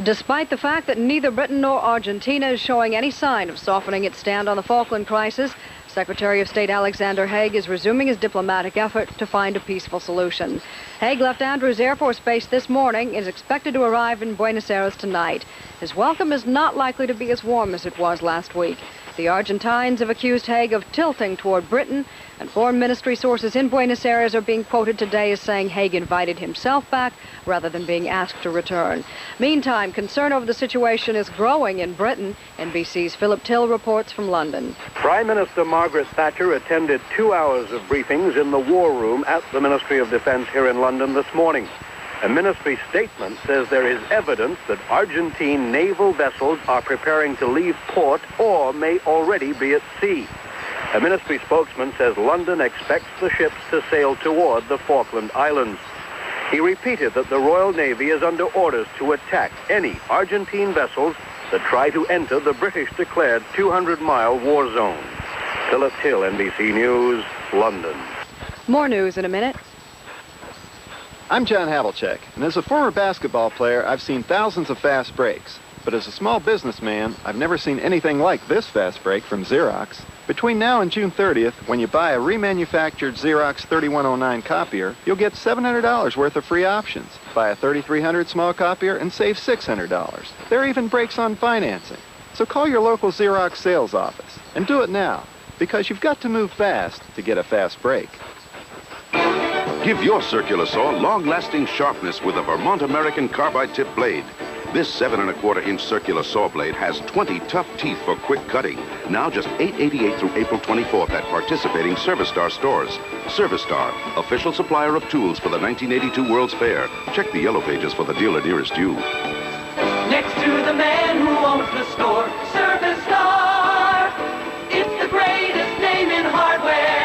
[SPEAKER 22] Despite the fact that neither Britain nor Argentina is showing any sign of softening its stand on the Falkland crisis, Secretary of State Alexander Haig is resuming his diplomatic effort to find a peaceful solution. Haig left Andrews Air Force Base this morning and is expected to arrive in Buenos Aires tonight. His welcome is not likely to be as warm as it was last week. The Argentines have accused Haig of tilting toward Britain, and foreign ministry sources in Buenos Aires are being quoted today as saying Haig invited himself back rather than being asked to return. Meantime, concern over the situation is growing in Britain. NBC's Philip Till reports from London.
[SPEAKER 23] Prime Minister Margaret Thatcher attended 2 hours of briefings in the War Room at the Ministry of Defense here in London this morning. A ministry statement says there is evidence that Argentine naval vessels are preparing to leave port or may already be at sea. A ministry spokesman says London expects the ships to sail toward the Falkland Islands. He repeated that the Royal Navy is under orders to attack any Argentine vessels that try to enter the British-declared 200-mile war zone. Philip Hill, NBC News, London.
[SPEAKER 22] More news in a minute.
[SPEAKER 12] I'm John Havlicek, and as a former basketball player, I've seen thousands of fast breaks. But as a small businessman, I've never seen anything like this fast break from Xerox. Between now and June 30th, when you buy a remanufactured Xerox 3109 copier, you'll get $700 worth of free options. Buy a 3300 small copier and save $600. There are even breaks on financing. So call your local Xerox sales office and do it now, because you've got to move fast to get a fast break.
[SPEAKER 1] Give your circular saw long-lasting sharpness with a Vermont American carbide tip blade. This 7¼ circular saw blade has 20 tough teeth for quick cutting. Now just $8.88 through April 24th at participating Service Star stores. Service Star, official supplier of tools for the 1982 World's Fair. Check the yellow pages for the dealer nearest you.
[SPEAKER 4] Next to the man who owns the store, Service Star. It's the greatest name in hardware.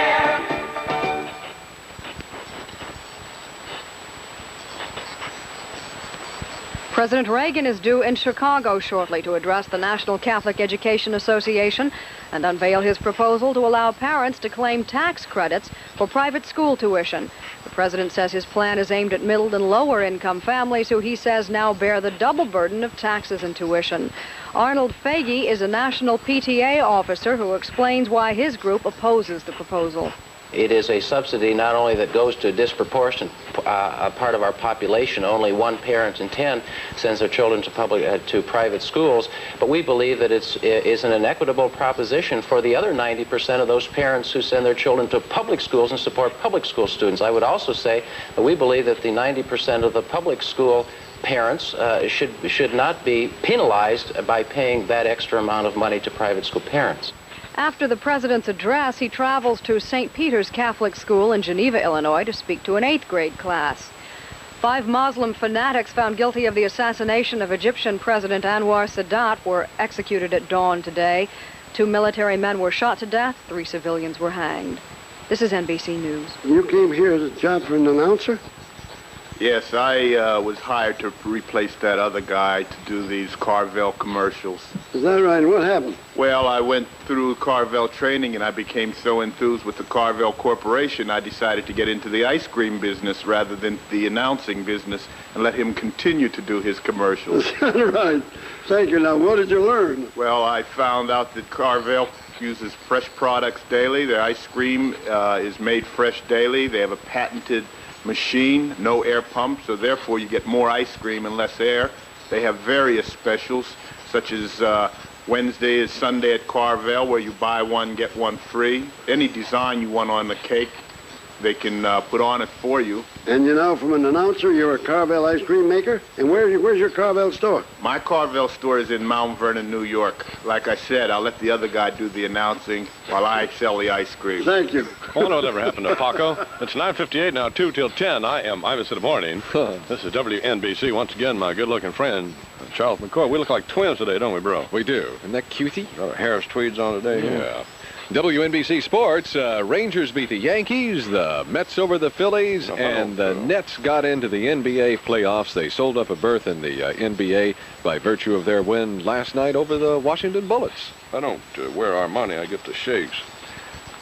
[SPEAKER 22] President Reagan is due in Chicago shortly to address the National Catholic Education Association and unveil his proposal to allow parents to claim tax credits for private school tuition. The president says his plan is aimed at middle and lower income families who he says now bear the double burden of taxes and tuition. Arnold Fagey is a national PTA officer who explains why his group opposes the proposal.
[SPEAKER 13] It is a subsidy not only that goes to a disproportionate part of our population. Only 1 parent in 10 sends their children to private schools, but we believe that it is an inequitable proposition for the other 90% of those parents who send their children to public schools and support public school students. I would also say that we believe that the 90% of the public school parents should not be penalized by paying that extra amount of money to private school parents.
[SPEAKER 22] After the president's address, he travels to St. Peter's Catholic School in Geneva, Illinois, to speak to an 8th grade class. 5 Muslim fanatics found guilty of the assassination of Egyptian President Anwar Sadat were executed at dawn today. 2 military men were shot to death. 3 civilians were hanged. This is NBC News.
[SPEAKER 14] You came here as a job for an announcer?
[SPEAKER 6] Yes, I was hired to replace that other guy to do these Carvel commercials.
[SPEAKER 14] Is that right? What happened?
[SPEAKER 6] Well, I went through Carvel training and I became so enthused with the Carvel Corporation, I decided to get into the ice cream business rather than the announcing business and let him continue to do his commercials.
[SPEAKER 14] Is that right? Thank you. Now, what did you learn?
[SPEAKER 6] Well, I found out that Carvel uses fresh products daily. Their ice cream is made fresh daily. They have a patented machine, no air pump, so therefore you get more ice cream and less air. They have various specials, such as Wednesday is Sunday at Carvel, where you buy one, get one free. Any design you want on the cake, they can put on it for you.
[SPEAKER 14] And you know, from an announcer, you're a Carvel ice cream maker? And where's your Carvel store?
[SPEAKER 6] My Carvel store is in Mount Vernon, New York. Like I said, I'll let the other guy do the announcing while I sell the ice cream.
[SPEAKER 14] Thank you.
[SPEAKER 24] Oh, no, whatever happened to Paco? It's 9:58 now, 2 till 10. I am Imus in the morning. This is WNBC. Once again, my good-looking friend, Charles McCoy. We look like twins today, don't we, bro?
[SPEAKER 21] We do. Isn't that cutie?
[SPEAKER 24] Got our Harris tweeds on today.
[SPEAKER 21] Yeah. WNBC Sports, Rangers beat the Yankees, the Mets over the Phillies, and the Nets got into the NBA playoffs. They sold up a berth in the NBA by virtue of their win last night over the Washington Bullets.
[SPEAKER 24] I don't wear our money, I get the shakes.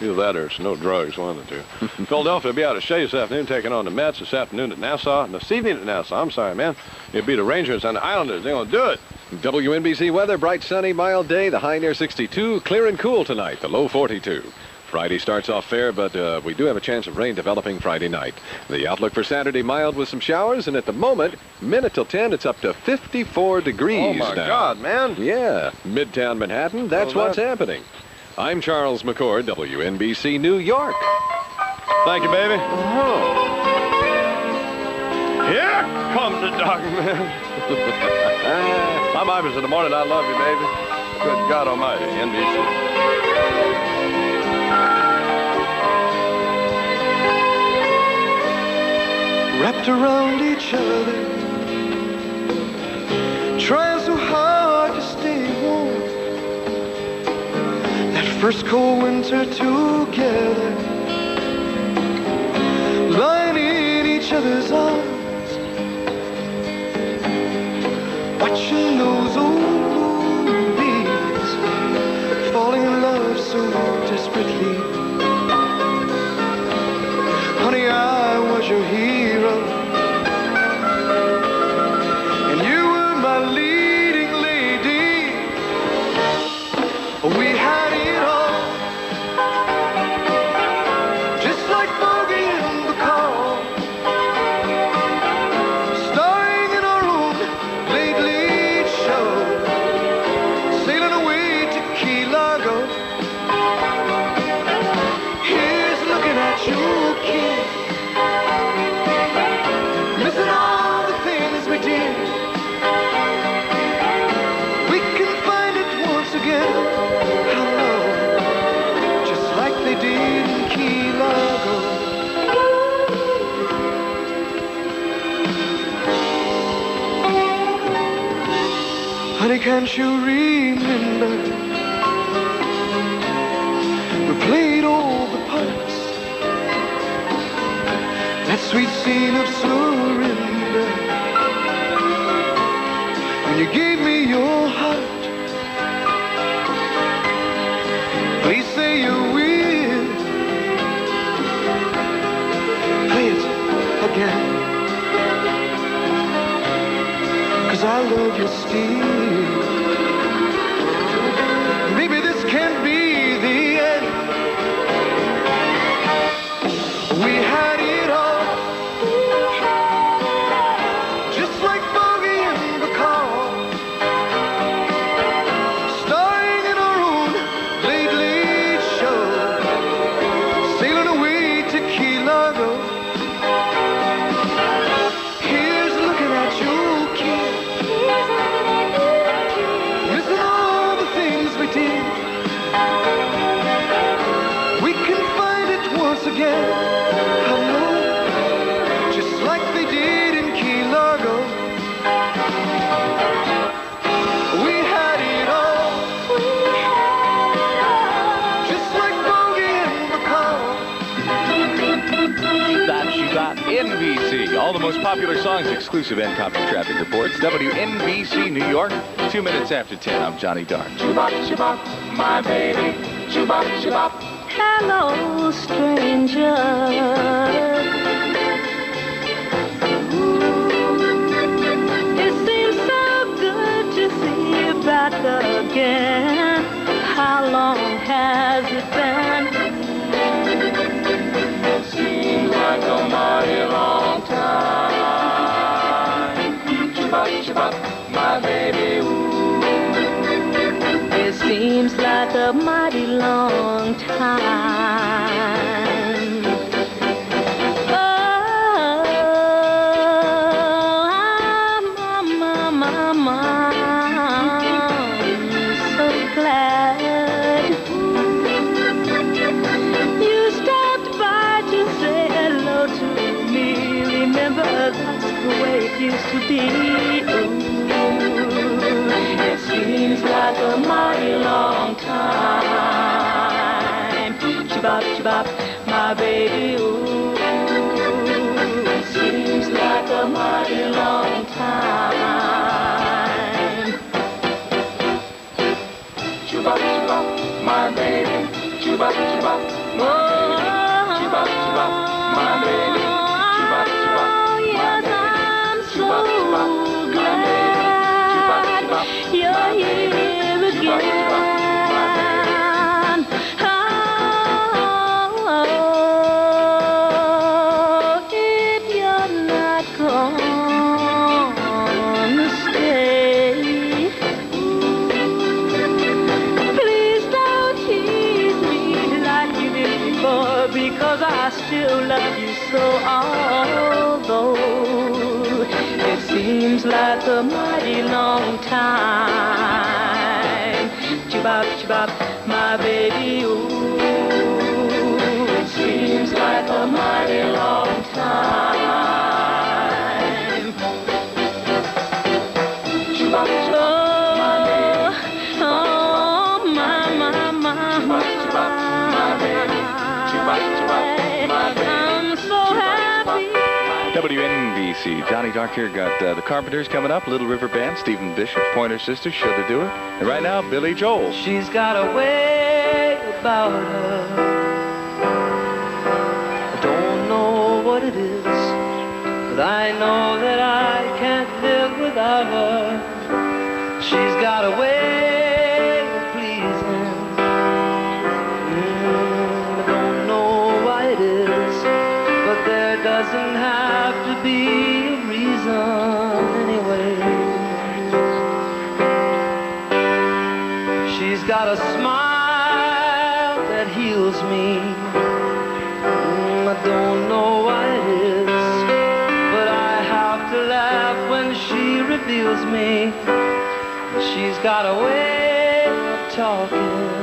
[SPEAKER 24] Either that or it's no drugs, one of the two. Philadelphia will be out at Shea this afternoon, taking on the Mets this afternoon at Nassau. And this evening at Nassau, I'm sorry, man. It'll be the Rangers and the Islanders. They're going to do it.
[SPEAKER 21] WNBC weather, bright, sunny, mild day. The high near 62. Clear and cool tonight, the low 42. Friday starts off fair, but we do have a chance of rain developing Friday night. The outlook for Saturday, mild with some showers. And at the moment, minute till 10, it's up to 54 degrees
[SPEAKER 24] Oh, my
[SPEAKER 21] now.
[SPEAKER 24] God, man.
[SPEAKER 21] Yeah, Midtown Manhattan, that's what's happening. I'm Charles McCord, WNBC New York.
[SPEAKER 24] Thank you, baby.
[SPEAKER 6] Here comes the dog, man.
[SPEAKER 24] I'm Imus in the morning. I love you, baby. Good God Almighty, NBC.
[SPEAKER 7] Wrapped around each other, trying so hard to stay warm. That first cold winter together, lying in each other's arms, watching those old moonbeams, falling in love so desperately. Honey, I was your hero, and you were my leading lady. We had it all, just like Bogey and Bacall, starring in our own late, late show, sailing away to Key Largo. Here's looking at you, kid, missing all the things we did. We can find it once again. They did in Key Largo. Honey, can't you remember? We played all the parts, that sweet scene of surrender, when you gave me your heart. Please say you will. Play it again, 'cause I love you still. Maybe this can't be the end. We had it all, just like Bogey and Bacall, starring in our own late, late show, sailing away to Key Largo. Here's looking at you, kid, missing all the things we did. We can find it once again, I know, just like they did in Key Largo. We had it all, just like Bogey and Bacall.
[SPEAKER 3] That's You Got NBC. All the most popular songs, exclusive and copy traffic reports. WNBC New York, 2 minutes after 10. I'm Johnny Dark.
[SPEAKER 4] Chubop, chubop, my baby. Chubop, chubop.
[SPEAKER 19] Hello, stranger. It seems so good to see you back again. How long has it been?
[SPEAKER 4] Seems like a mighty long time. Chubop, chubop, my baby.
[SPEAKER 19] It seems like a mighty long time. Oh, I'm so glad you stopped by to say hello to me. Remember, that's the way it used to be. It seems like a mighty long time. Chibop, chibop, my baby, ooh. It seems like a mighty long time.
[SPEAKER 4] Chubop, chubop, my baby. Chubop, chubop, my baby. Chubop, chubop, my baby. Chubop, chubop, my baby. Chubop, chubop, my baby.
[SPEAKER 19] You're here again. Oh, if you're not gonna stay, please don't tease me like you did before, because I still love you so. Although it seems like a mighty long time. Chibop, chibop, my baby, ooh. It seems like a mighty long time. Chibop, chibop, my baby. Oh, my, my, my, my.
[SPEAKER 3] WNBC. Johnny Dark here. Got the Carpenters coming up. Little River Band. Stephen Bishop. Pointer Sisters. Should I do it? And right now, Billy Joel.
[SPEAKER 7] She's got a way about her. I don't know what it is, but I know that I can't live without her. She's got a way of pleasing. I don't know why it is, but there doesn't have to be a reason anyway. She's got a smile that heals me. I don't know why it is, but I have to laugh when she reveals me. She's got a way of talking.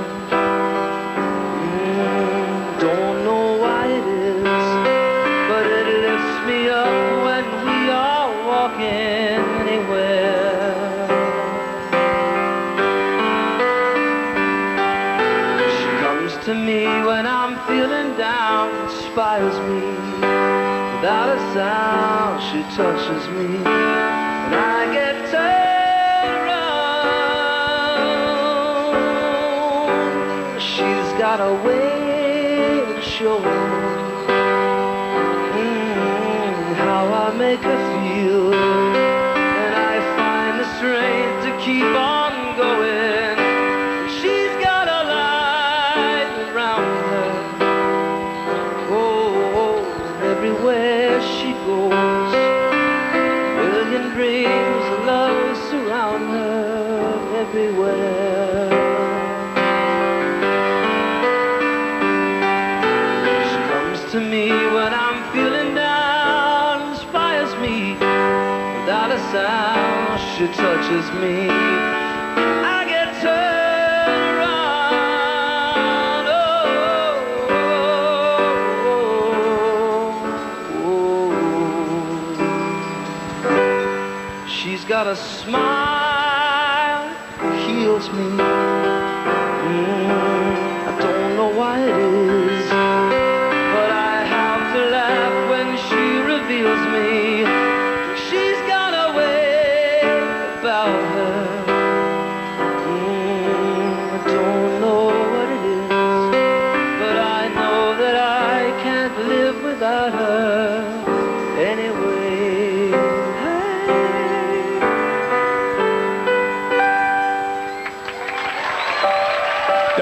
[SPEAKER 7] Don't know why it is, but it lifts me up when we are walking anywhere. She comes to me when I'm feeling down, inspires me. Without a sound, she touches me, and I get turned around. She's got a way of showing how I make her feel, and I find the strength to keep on going. She's got a light around her. Oh, everywhere she goes, a million dreams of love surround her everywhere. She comes to me when I'm feeling down, inspires me. Without a sound, she touches me. I get turned around. She's got a smile that heals me. I don't know why it is, but I have to laugh when she reveals me. She's got a way about her. I don't know what it is, but I know that I can't live without her anyway.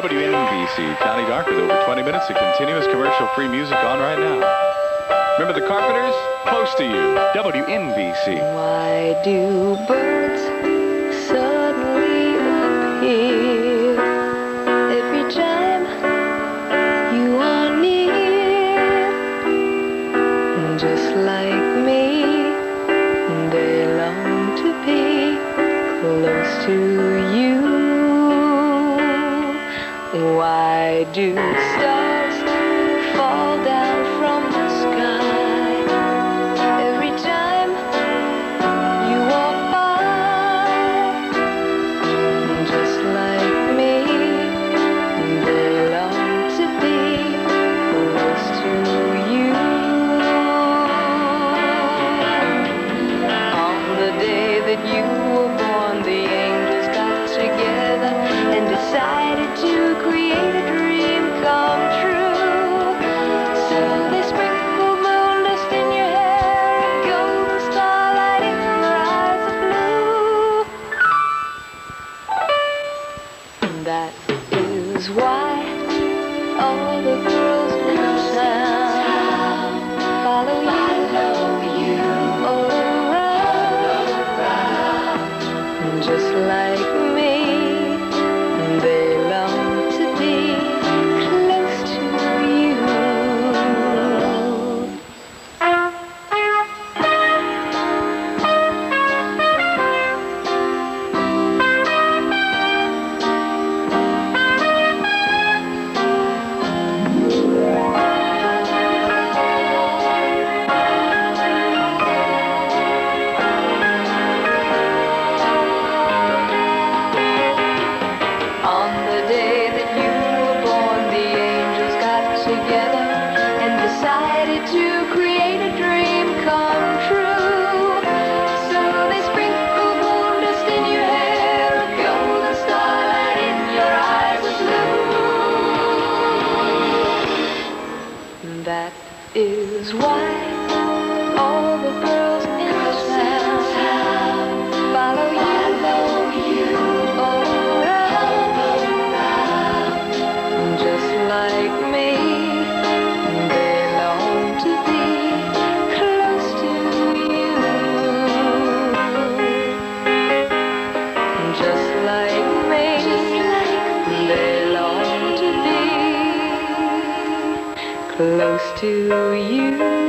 [SPEAKER 3] WNBC. Johnny Dark with over 20 minutes of continuous commercial-free music on right now. Remember the Carpenters? Close to you. WNBC.
[SPEAKER 19] Why do birds suddenly appear every time you are near? Just like me, they long to be close to you. Why do stars fall down from the sky every time you walk by? Just like me, they long to be close to you. On the day that you were born, the angels got together and decided to create a dream come true. So they sprinkled moon dust in your hair and golden starlight in your eyes of blue. That is why all the girls in town follow you all around. Just like me, they long to be close to you. On the day that you were born, the angels got together and decided to create a dream come is why all the girls in town follow you around. Just like me, they long to be close to you. Just like me, they long to be close to you.